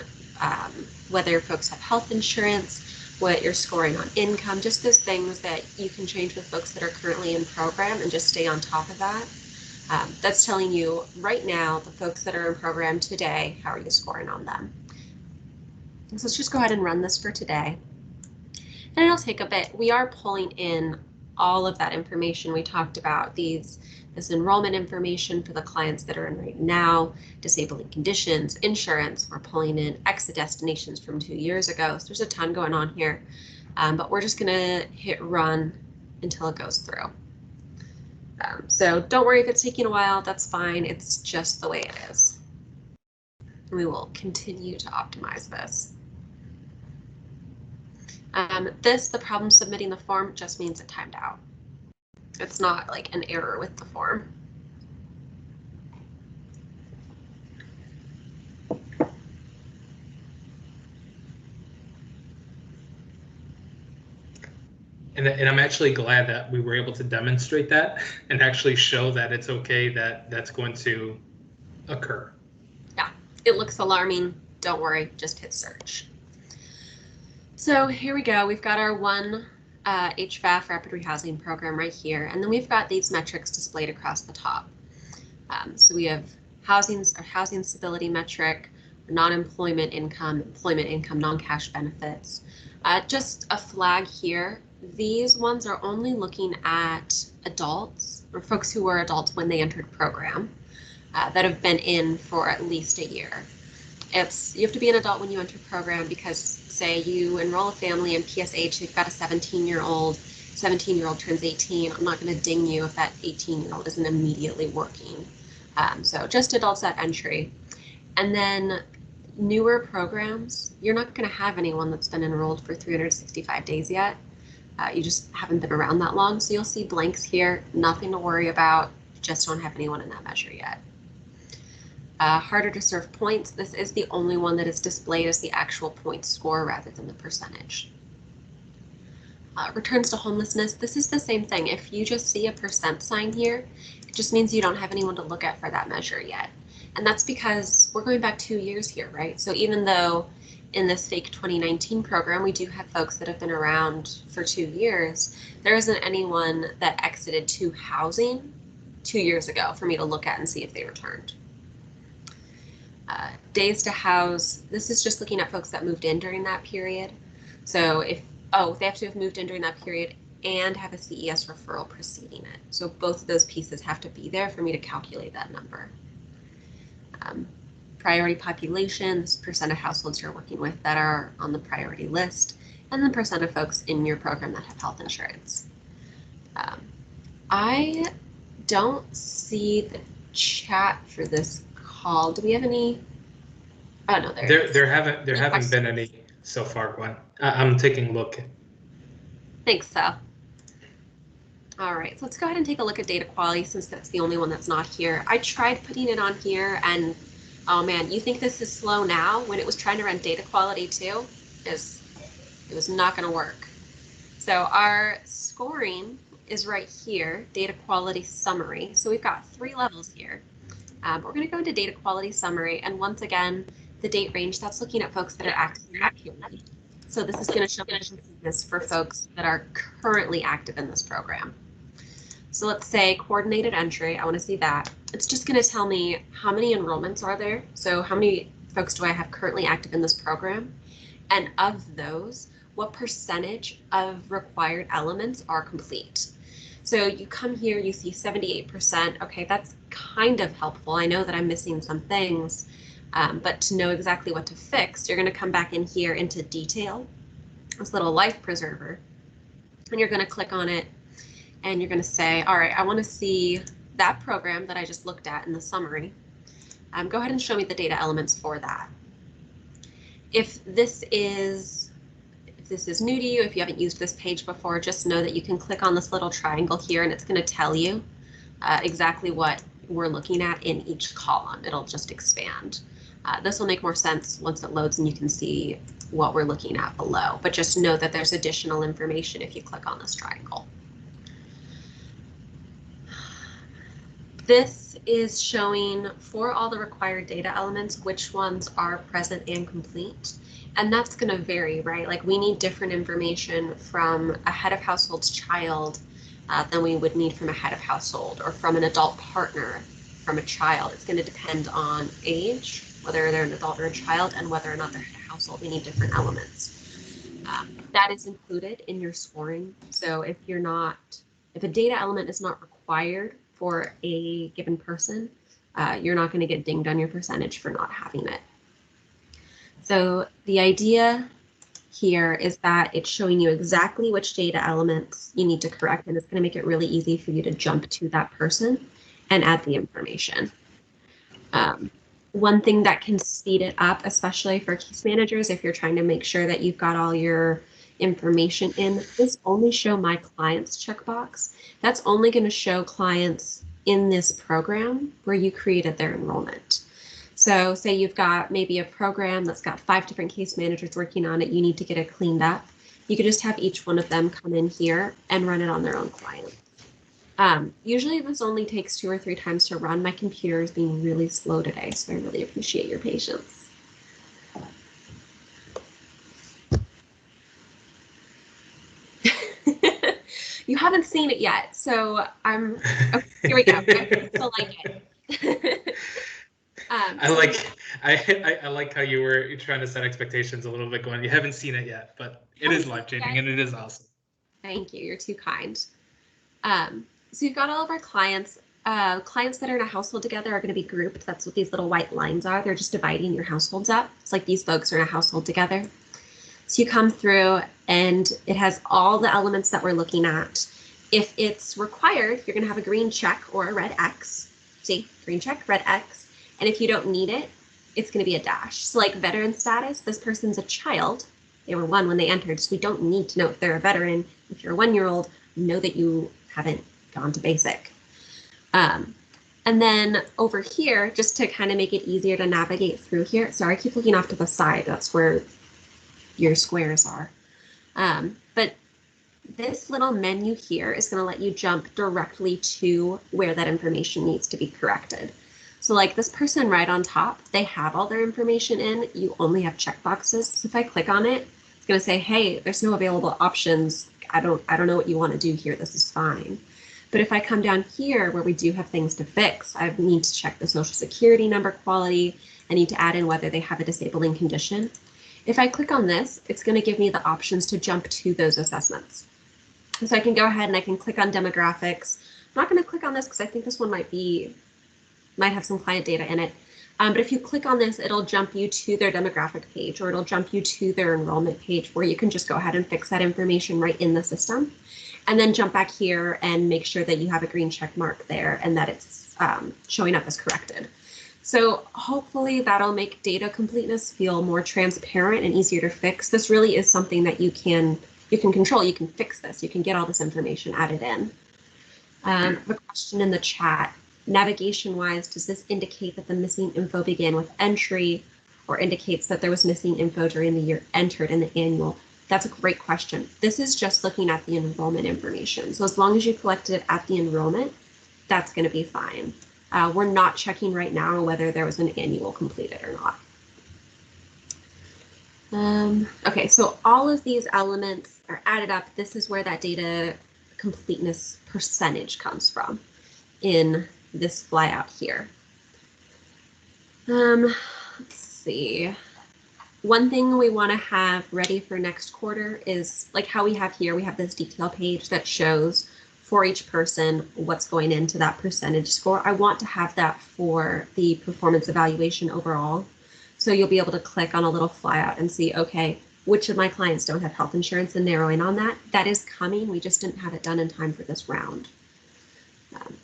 whether folks have health insurance, what you're scoring on income, just those things that you can change with folks that are currently in program and just stay on top of that. That's telling you right now, the folks that are in program today, how are you scoring on them? So let's just go ahead and run this for today. And it'll take a bit. We are pulling in all of that information we talked about, this enrollment information for the clients that are in right now, disabling conditions, insurance. We're pulling in exit destinations from 2 years ago. So there's a ton going on here, but we're just gonna hit run until it goes through. So don't worry if it's taking a while, that's fine. It's just the way it is. We will continue to optimize this. The problem submitting the form just means it timed out. It's not like an error with the form. And I'm actually glad that we were able to demonstrate that and actually show that it's okay that that's going to occur. Yeah, it looks alarming. Don't worry, just hit search. So here we go. We've got our one HVAF rapid rehousing program right here, and then we've got these metrics displayed across the top. So we have housing stability metric, non-employment income, employment income, non-cash benefits. Just a flag here. These ones are only looking at adults or folks who were adults when they entered program that have been in for at least a year. You have to be an adult when you enter program because say you enroll a family in PSH, they've got a 17-year-old turns 18. I'm not going to ding you if that 18-year-old isn't immediately working. So just adults at entry. And then newer programs, you're not going to have anyone that's been enrolled for 365 days yet. You just haven't been around that long. So you'll see blanks here, nothing to worry about. Just don't have anyone in that measure yet. Harder to serve points. This is the only one that is displayed as the actual point score rather than the percentage. Returns to homelessness. This is the same thing. If you just see a % sign here, it just means you don't have anyone to look at for that measure yet. And that's because we're going back 2 years here, right? So even though in this fake 2019 program, we do have folks that have been around for 2 years, there isn't anyone that exited to housing 2 years ago for me to look at and see if they returned. Days to house, this is just looking at folks that moved in during that period. So they have to have moved in during that period and have a CES referral preceding it. So both of those pieces have to be there for me to calculate that number. Priority population, this % of households you're working with that are on the priority list, and the % of folks in your program that have health insurance. I don't see the chat for this call. Do we have any? Oh no, there haven't been any so far, Gwen. I'm taking a look. Thanks, so. All right, so let's go ahead and take a look at data quality since that's the only one that's not here. I tried putting it on here and oh man, you think this is slow now? When it was trying to run data quality too, it was not going to work. So our scoring is right here, data quality summary. So we've got 3 levels here. We're going to go into data quality summary, and once again, the date range, that's looking at folks that are active in that period. So this is going to show this for folks that are currently active in this program. So let's say coordinated entry, I want to see that. It's just going to tell me how many enrollments are there. So how many folks do I have currently active in this program? And of those, what percentage of required elements are complete? So you come here, you see 78%. Okay, that's kind of helpful. I know that I'm missing some things, but to know exactly what to fix, you're going to come back in here into detail, this little life preserver, and you're going to click on it. And you're going to say, all right, I want to see that program that I just looked at in the summary. Go ahead and show me the data elements for that. If this is new to you, if you haven't used this page before, just know that you can click on this little triangle here and it's going to tell you exactly what we're looking at in each column. It'll just expand. This will make more sense once it loads and you can see what we're looking at below. But just know that there's additional information if you click on this triangle. This is showing for all the required data elements, which ones are present and complete. And that's going to vary, right? Like we need different information from a head of household's child than we would need from a head of household, or from an adult partner from a child. It's going to depend on age, whether they're an adult or a child, and whether or not they're head of household. We need different elements. That is included in your scoring. So if you're not if a data element is not required for a given person, you're not going to get dinged on your percentage for not having it. So the idea here is that it's showing you exactly which data elements you need to correct, and it's going to make it really easy for you to jump to that person and add the information. One thing that can speed it up, especially for case managers, if you're trying to make sure that you've got all your information in, this only show my clients checkbox. That's only going to show clients in this program where you created their enrollment. So say you've got maybe a program that's got 5 different case managers working on it, you need to get it cleaned up. You could just have each one of them come in here and run it on their own client. Usually this only takes 2 or 3 times to run. My computer is being really slow today, so I really appreciate your patience. You haven't seen it yet, so okay, here we go. I still like it. I like how you're trying to set expectations a little bit going, you haven't seen it yet, but it is life-changing and it is awesome. Thank you. You're too kind. So you've got all of our clients. Clients that are in a household together are going to be grouped. That's what these little white lines are. They're just dividing your households up. It's like these folks are in a household together. So you come through and it has all the elements that we're looking at. If it's required, you're going to have a green check or a red X. See, green check, red X. And if you don't need it, it's going to be a dash. So like veteran status, this person's a child. They were 1 when they entered, so we don't need to know if they're a veteran. If you're a 1-year-old, know that you haven't gone to basic. And then over here, just to kind of make it easier to navigate through here. Sorry, I keep looking off to the side. That's where your squares are. But this little menu here is going to let you jump directly to where that information needs to be corrected. So like this person right on top, they have all their information in, you only have checkboxes. So if I click on it, it's going to say, hey, there's no available options. I don't know what you want to do here. This is fine. But if I come down here where we do have things to fix, I need to check the social security number quality. I need to add in whether they have a disabling condition. If I click on this, it's going to give me the options to jump to those assessments. So I can go ahead and I can click on demographics. I'm not going to click on this because I think this one might have some client data in it. But if you click on this, it'll jump you to their demographic page, or it'll jump you to their enrollment page where you can just go ahead and fix that information right in the system. And then jump back here and make sure that you have a green check mark there and that it's showing up as corrected. So hopefully that'll make data completeness feel more transparent and easier to fix. This really is something that you can control. You can fix this. You can get all this information added in. The question in the chat, navigation-wise, does this indicate that the missing info began with entry or indicates that there was missing info during the year entered in the annual? That's a great question. This is just looking at the enrollment information. So as long as you collected it at the enrollment, that's going to be fine. We're not checking right now whether there was an annual completed or not. Okay, so all of these elements are added up. This is where that data completeness percentage comes from in this flyout here. Let's see. One thing we want to have ready for next quarter is like how we have here, we have this detail page that shows for each person what's going into that percentage score. I want to have that for the performance evaluation overall. So you'll be able to click on a little flyout and see, okay, which of my clients don't have health insurance and narrow in on that. That is coming. We just didn't have it done in time for this round.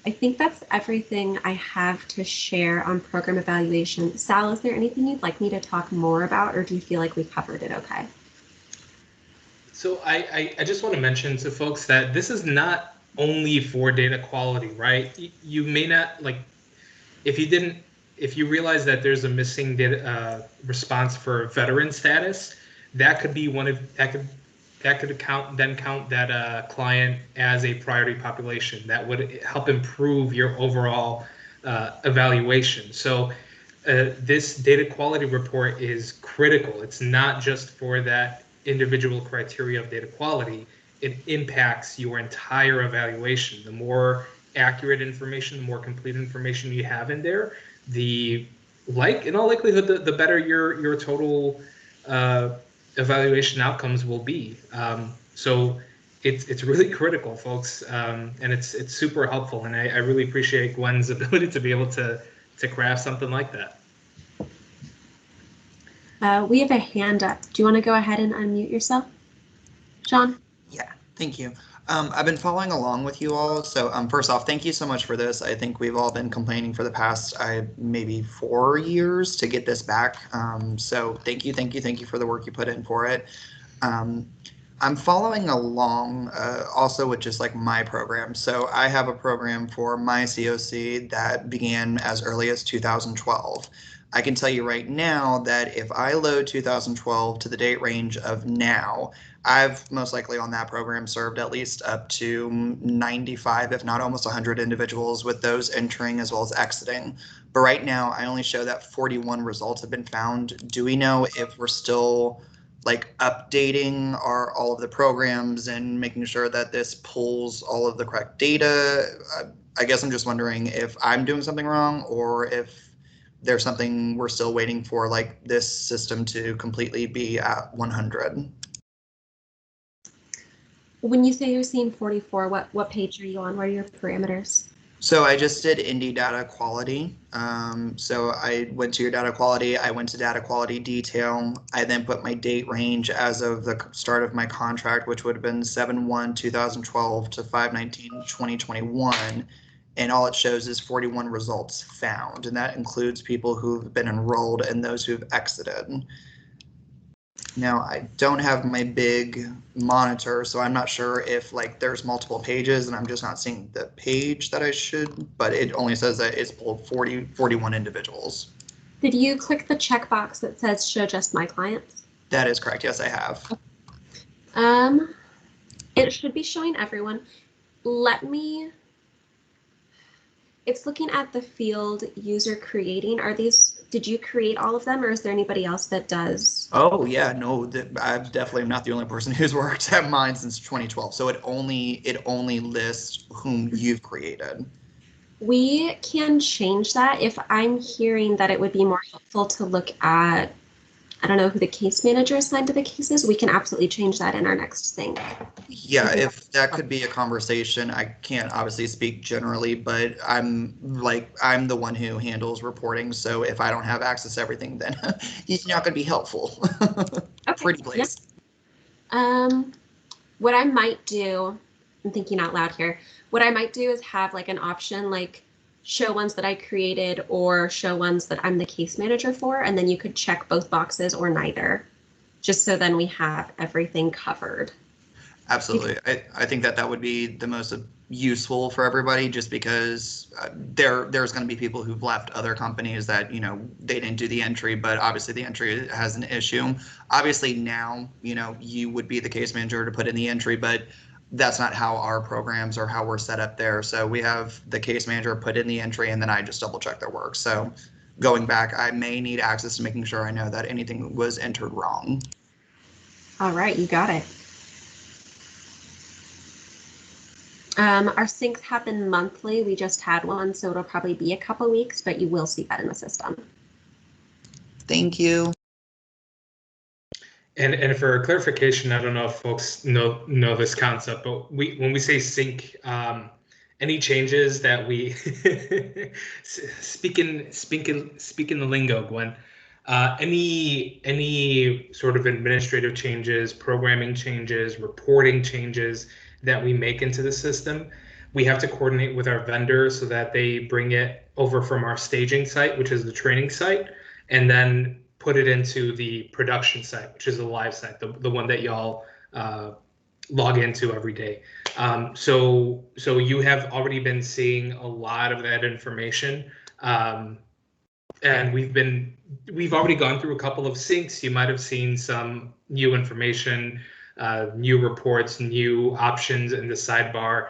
I think that's everything I have to share on program evaluation. Sal, is there anything you'd like me to talk more about, or do you feel like we covered it okay? So I just want to mention to folks that this is not only for data quality, right? You may not, like, if you realize that there's a missing data response for veteran status, that could be that could count that client as a priority population. That would help improve your overall evaluation. So this data quality report is critical. It's not just for that individual criteria of data quality. It impacts your entire evaluation. The more accurate information, the more complete information you have in there, in all likelihood, the better your total evaluation outcomes will be. So it's really critical, folks, and it's super helpful. And I really appreciate Gwen's ability to be able to craft something like that. We have a hand up. Do you want to go ahead and unmute yourself, Sean? Yeah, thank you. I've been following along with you all. So first off, thank you so much for this. I think we've all been complaining for the past maybe 4 years to get this back. So thank you for the work you put in for it. I'm following along also with just like my program. So I have a program for my COC that began as early as 2012. I can tell you right now that if I load 2012 to the date range of now, I've most likely on that program served at least up to 95, if not almost 100 individuals, with those entering as well as exiting. But right now, I only show that 41 results have been found. Do we know if we're still like updating all of the programs and making sure that this pulls all of the correct data? I guess I'm just wondering if I'm doing something wrong, or if there's something we're still waiting for, like this system to completely be at 100. When you say you're seeing 44, what page are you on? What are your parameters? So I just did Indy data quality. So I went to your data quality. I went to data quality detail. I then put my date range as of the start of my contract, which would have been 7/1/2012 to 5/19/2021. And all it shows is 41 results found. And that includes people who've been enrolled and those who've exited. Now, I don't have my big monitor, so I'm not sure if like there's multiple pages and I'm just not seeing the page that I should, but it only says that it's pulled 41 individuals. Did you click the checkbox that says show just my clients? That is correct. Yes, I have. It should be showing everyone. It's looking at the field user creating. Did you create all of them, or is there anybody else that does? Oh yeah, no, I definitely am not the only person who's worked at mine since 2012. So it only lists whom you've created. We can change that. If I'm hearing that it would be more helpful to look at, I don't know who the case manager assigned to the cases, we can absolutely change that in our next sync. Yeah, if that could be a conversation. I can't obviously speak generally, but I'm the one who handles reporting. So if I don't have access to everything, then it's not going to be helpful. Okay. Pretty please. Yeah. What I might do, I'm thinking out loud here. What I might do is have like an option like show ones that I created or show ones that I'm the case manager for, and then you could check both boxes or neither, just so then we have everything covered. Absolutely. I think that would be the most useful for everybody, just because there's going to be people who've left other companies that, they didn't do the entry, but obviously the entry has an issue. Obviously now, you would be the case manager to put in the entry, but that's not how our programs or how we're set up there. So we have the case manager put in the entry and then I just double check their work. So going back, I may need access to making sure I know that anything was entered wrong. All right, you got it. Our syncs happen monthly. We just had one, so it'll probably be a couple weeks, but you will see that in the system. Thank you. And for clarification, I don't know if folks know this concept, but when we say sync, any changes that we speaking the lingo, Gwen, any sort of administrative changes, programming changes, reporting changes that we make into the system, we have to coordinate with our vendor so that they bring it over from our staging site, which is the training site, and then put it into the production site, which is the live site, the one that y'all log into every day. So you have already been seeing a lot of that information. And we've already gone through a couple of syncs. You might have seen some new information, new reports, new options in the sidebar.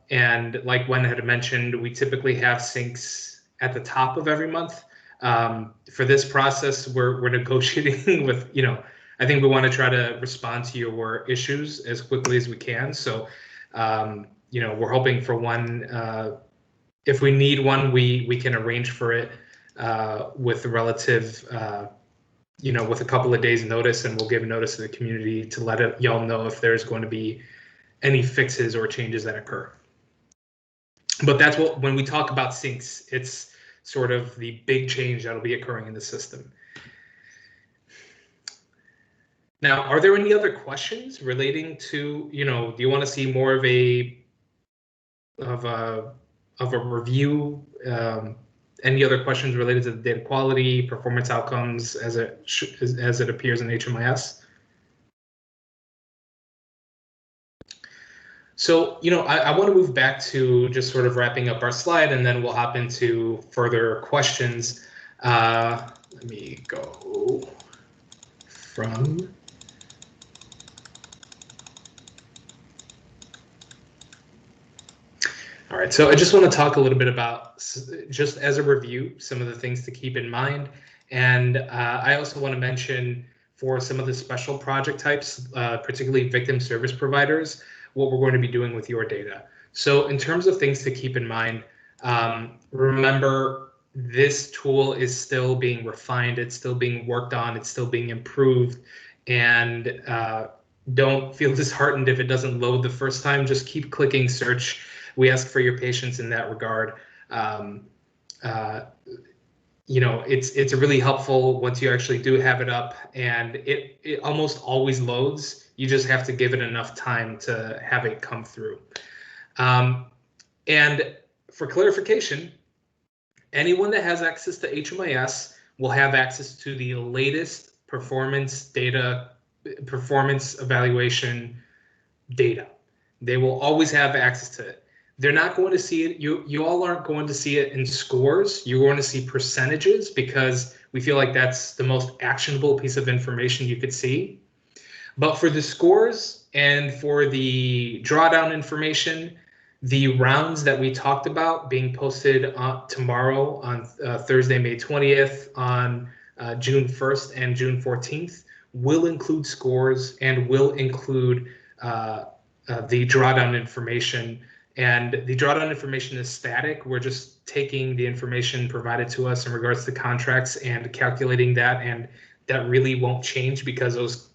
And like Gwen had mentioned, we typically have syncs at the top of every month. For this process, we're negotiating with, I think we want to try to respond to your issues as quickly as we can. So, we're hoping for one. If we need one, we can arrange for it with relative with a couple of days notice, and we'll give notice to the community to let y'all know if there's going to be any fixes or changes that occur. But that's when we talk about sinks, it's sort of the big change that'll be occurring in the system. Now, are there any other questions relating to, do you want to see more of a review? Any other questions related to the data quality, performance outcomes as it appears in HMIS? So, I want to move back to just sort of wrapping up our slide, and then we'll hop into further questions. Let me go from. All right, so I just want to talk a little bit about, just as a review, some of the things to keep in mind. And I also want to mention for some of the special project types, particularly victim service providers, what we're going to be doing with your data. So in terms of things to keep in mind, remember this tool is still being refined, it's still being worked on, it's still being improved, and don't feel disheartened if it doesn't load the first time. Just keep clicking search. We ask for your patience in that regard. It's really helpful once you actually do have it up, and it almost always loads. You just have to give it enough time to have it come through. And for clarification, anyone that has access to HMIS will have access to the latest performance evaluation data. They will always have access to it. They're not going to see it. You all aren't going to see it in scores. You're going to see percentages because we feel like that's the most actionable piece of information you could see. But for the scores and for the drawdown information, the rounds that we talked about being posted tomorrow on Thursday, May 20th, on June 1st and June 14th will include scores and will include the drawdown information. And the drawdown information is static. We're just taking the information provided to us in regards to contracts and calculating that, and that really won't change because those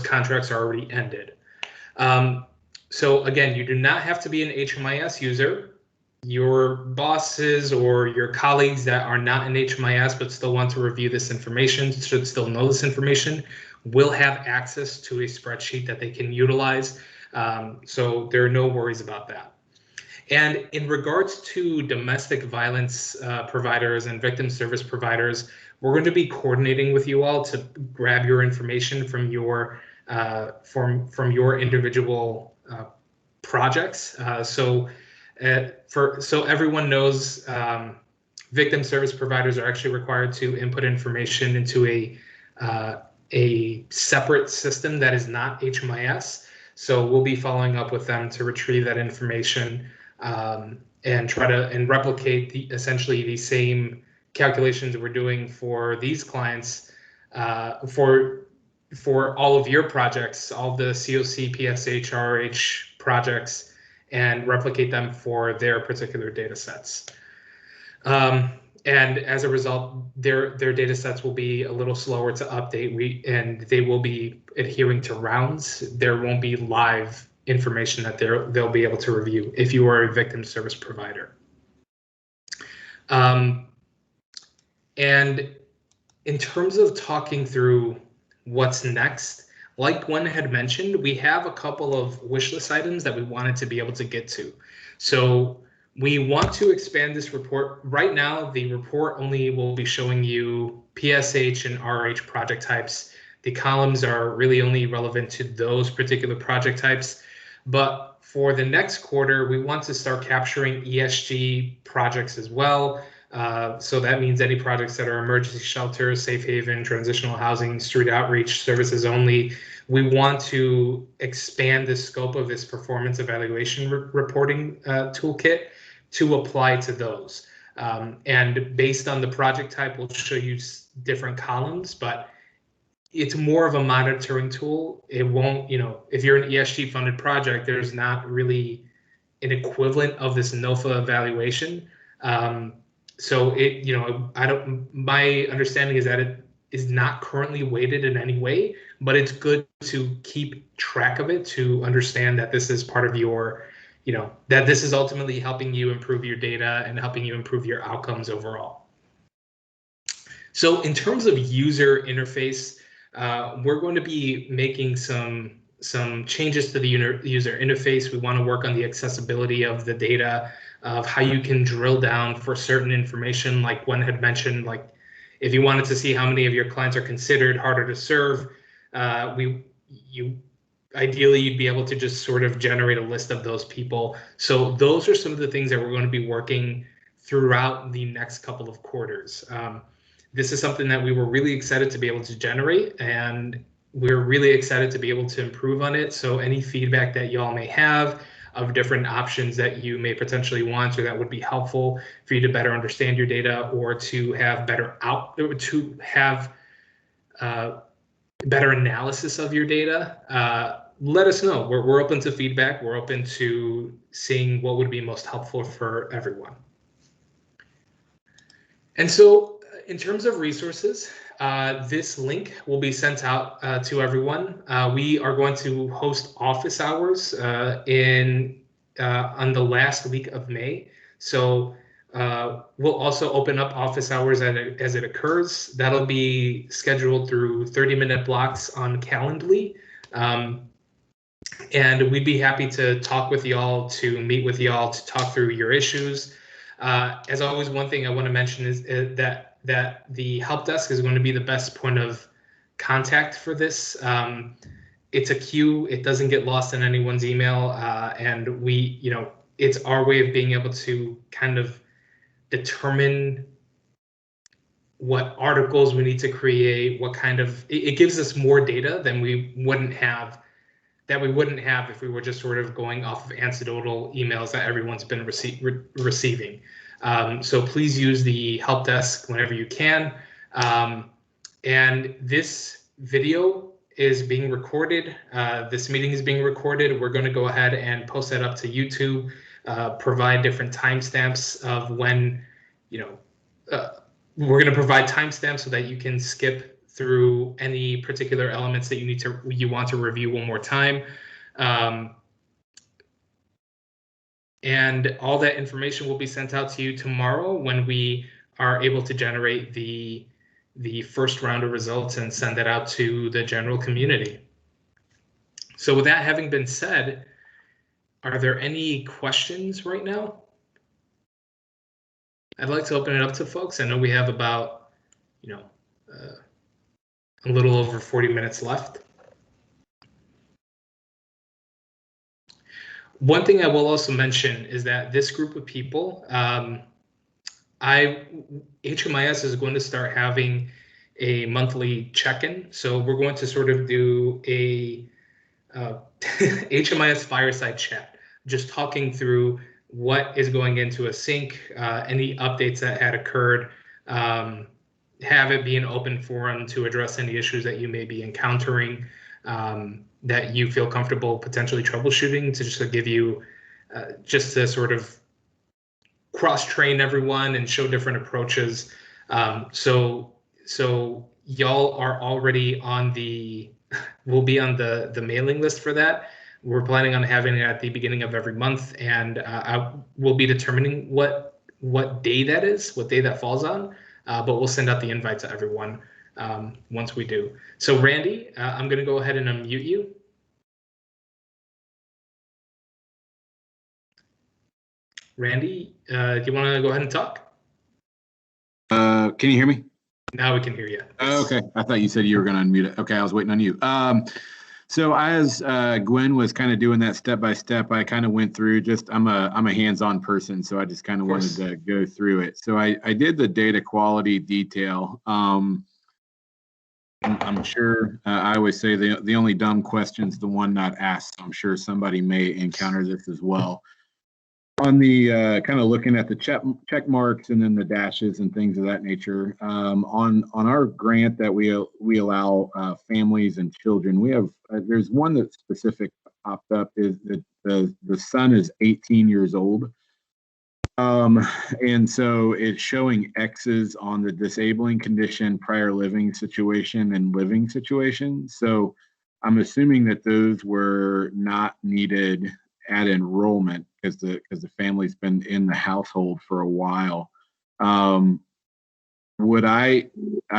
contracts are already ended. So again, you do not have to be an HMIS user. Your bosses or your colleagues that are not in HMIS but still want to review this information, should still know this information, will have access to a spreadsheet that they can utilize. So there are no worries about that. And in regards to domestic violence providers and victim service providers, we're going to be coordinating with you all to grab your information from your individual projects. So everyone knows, victim service providers are actually required to input information into a separate system that is not HMIS. So we'll be following up with them to retrieve that information and try to replicate essentially the same calculations we're doing for these clients for all of your projects, all the COC, PSH, RH projects, and replicate them for their particular data sets. And as a result, their data sets will be a little slower to update. And they will be adhering to rounds. There won't be live information that they'll be able to review if you are a victim service provider. And in terms of talking through what's next, like Gwen had mentioned, we have a couple of wish list items that we wanted to be able to get to. So we want to expand this report. Right now, the report only will be showing you PSH and RH project types. The columns are really only relevant to those particular project types. But for the next quarter, we want to start capturing ESG projects as well. So that means any projects that are emergency shelters, safe haven, transitional housing, street outreach services only. We want to expand the scope of this performance evaluation reporting toolkit to apply to those. And based on the project type, we'll show you different columns, but it's more of a monitoring tool. It won't, if you're an ESG funded project, there's not really an equivalent of this Nofa evaluation. so it, my understanding is that it is not currently weighted in any way, but it's good to keep track of it, to understand that this is part of your, that this is ultimately helping you improve your data and helping you improve your outcomes overall. So in terms of user interface, we're going to be making some changes to the user interface. We want to work on the accessibility of the data, of how you can drill down for certain information, like Gwen had mentioned, like if you wanted to see how many of your clients are considered harder to serve, ideally you'd be able to just sort of generate a list of those people. So those are some of the things that we're going to be working throughout the next couple of quarters. This is something that we were really excited to be able to generate, and we're really excited to be able to improve on it. So any feedback that y'all may have of different options that you may potentially want, or that would be helpful for you to better understand your data, or to have better better analysis of your data, let us know. We're open to feedback. We're open to seeing what would be most helpful for everyone. And so in terms of resources, this link will be sent out to everyone. We are going to host office hours on the last week of May. So we'll also open up office hours as it occurs. That'll be scheduled through 30-minute blocks on Calendly. And we'd be happy to talk with y'all, to meet with y'all, to talk through your issues. As always, one thing I want to mention is that the help desk is going to be the best point of contact for this. It's a queue. It doesn't get lost in anyone's email. And it's our way of being able to kind of determine what articles we need to create, it gives us more data than we wouldn't have if we were just sort of going off of anecdotal emails that everyone's been receiving. So please use the help desk whenever you can. And this video is being recorded. This meeting is being recorded. We're going to go ahead and post that up to YouTube, provide different timestamps of when, we're going to provide timestamps so that you can skip through any particular elements that you want to review one more time. And all that information will be sent out to you tomorrow when we are able to generate the first round of results and send that out to the general community. So with that having been said, are there any questions right now? I'd like to open it up to folks. I know we have about, a little over 40 minutes left. One thing I will also mention is that this group of people, HMIS is going to start having a monthly check-in. So we're going to sort of do a HMIS fireside chat, just talking through what is going into a sync, any updates that had occurred, have it be an open forum to address any issues that you may be encountering, that you feel comfortable potentially troubleshooting, to just to give you, just to sort of cross-train everyone and show different approaches. So y'all are already on we'll be on the mailing list for that. We're planning on having it at the beginning of every month, and I will be determining what day that is, what day that falls on. But we'll send out the invite to everyone once we do. So Randy, I'm going to go ahead and unmute you. Randy, do you want to go ahead and talk? Can you hear me? Now we can hear you. Okay, I thought you said you were going to unmute it. Okay, I was waiting on you. So as Gwen was kind of doing that step by step, I kind of went through. I'm a hands-on person, so I just kind of wanted to go through it. So I did the data quality detail. I'm sure I always say the only dumb question is the one not asked. So I'm sure somebody may encounter this as well. On the kind of looking at the check marks and then the dashes and things of that nature, on our grant that we allow families and children, we have there's one that's specific popped up, is that the son is 18 years old. And so it's showing X's on the disabling condition, prior living situation, and living situation. So I'm assuming that those were not needed at enrollment because the family's been in the household for a while. Would I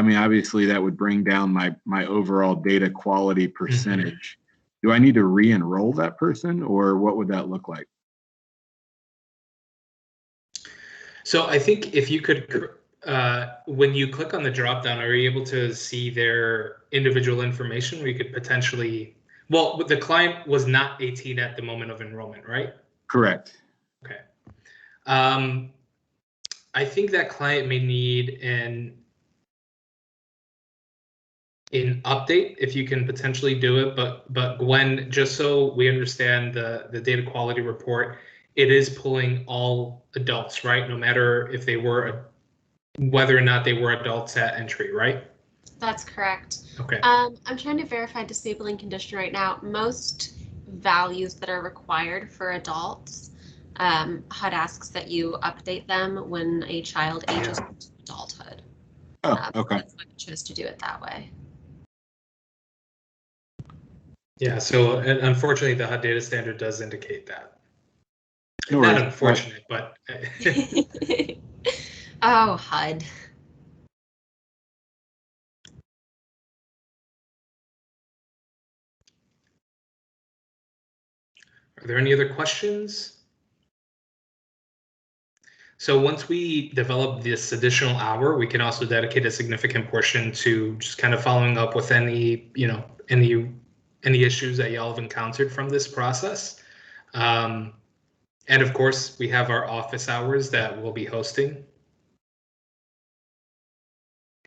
mean, obviously that would bring down my overall data quality percentage. Do I need to re-enroll that person, or what would that look like? So I think if you could, when you click on the dropdown, are you able to see their individual information? Where you could potentially, well, the client was not 18 at the moment of enrollment, right? Correct. Okay. I think that client may need an update if you can potentially do it, but Gwen, just so we understand the data quality report, it is pulling all adults, right? No matter if they were, whether or not they were adults at entry, right? That's correct. Okay. I'm trying to verify disabling condition right now. Most values that are required for adults, HUD asks that you update them when a child ages into adulthood. Oh, okay. That's why I chose to do it that way. Yeah, so unfortunately, the HUD data standard does indicate that. No Not worries. unfortunate, but Oh, HUD. are there any other questions? So once we develop this additional hour, we can also dedicate a significant portion to just kind of following up with any, any issues that y'all have encountered from this process. And of course, we have our office hours that we'll be hosting.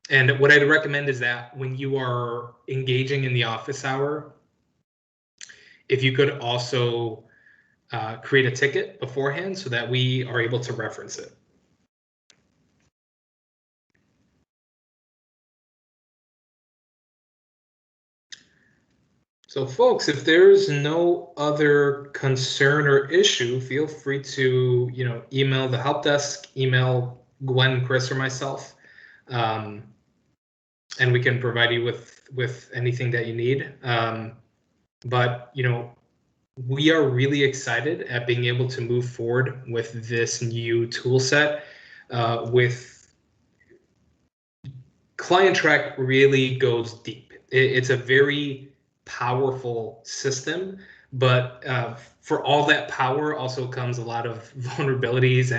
And what I'd recommend is that when you are engaging in the office hour, if you could also create a ticket beforehand so that we are able to reference it. So folks, if there's no other concern or issue, feel free to, email the help desk, email Gwen, Chris, or myself, and we can provide you with anything that you need. But, we are really excited at being able to move forward with this new tool set. With Client Track really goes deep. It's a very powerful system, but for all that power also comes a lot of vulnerabilities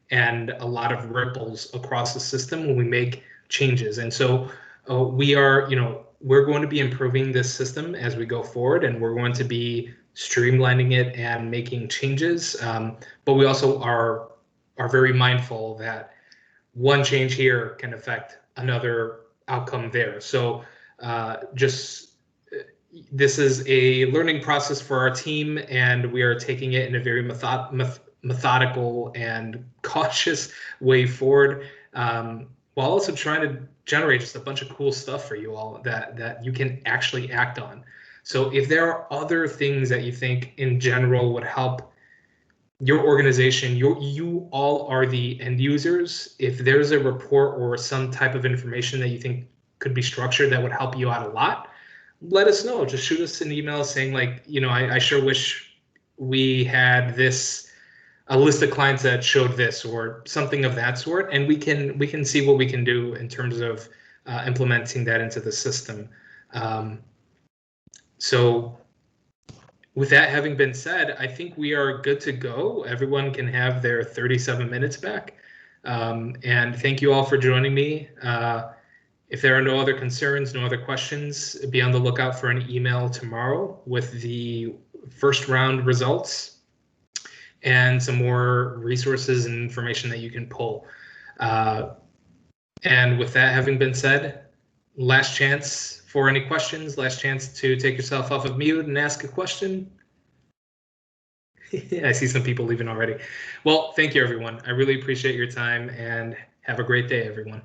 and a lot of ripples across the system when we make changes. And so we are, we're going to be improving this system as we go forward, and we're going to be streamlining it and making changes. But we also are very mindful that one change here can affect another outcome there. So this is a learning process for our team, and we are taking it in a very methodical and cautious way forward, while also trying to generate just a bunch of cool stuff for you all that you can actually act on. So if there are other things that you think in general would help your organization, you all are the end users. If there's a report or some type of information that you think could be structured that would help you out a lot, let us know. Just shoot us an email saying, like, I sure wish we had a list of clients that showed this, or something of that sort, and we can see what we can do in terms of implementing that into the system. So with that having been said, I think we are good to go. Everyone can have their 37 minutes back. And thank you all for joining me. If there are no other concerns, no other questions, be on the lookout for an email tomorrow with the first round results and some more resources and information that you can pull. And with that having been said, last chance for any questions, last chance to take yourself off of mute and ask a question. I see some people leaving already. Well, thank you, everyone. I really appreciate your time, and have a great day, everyone.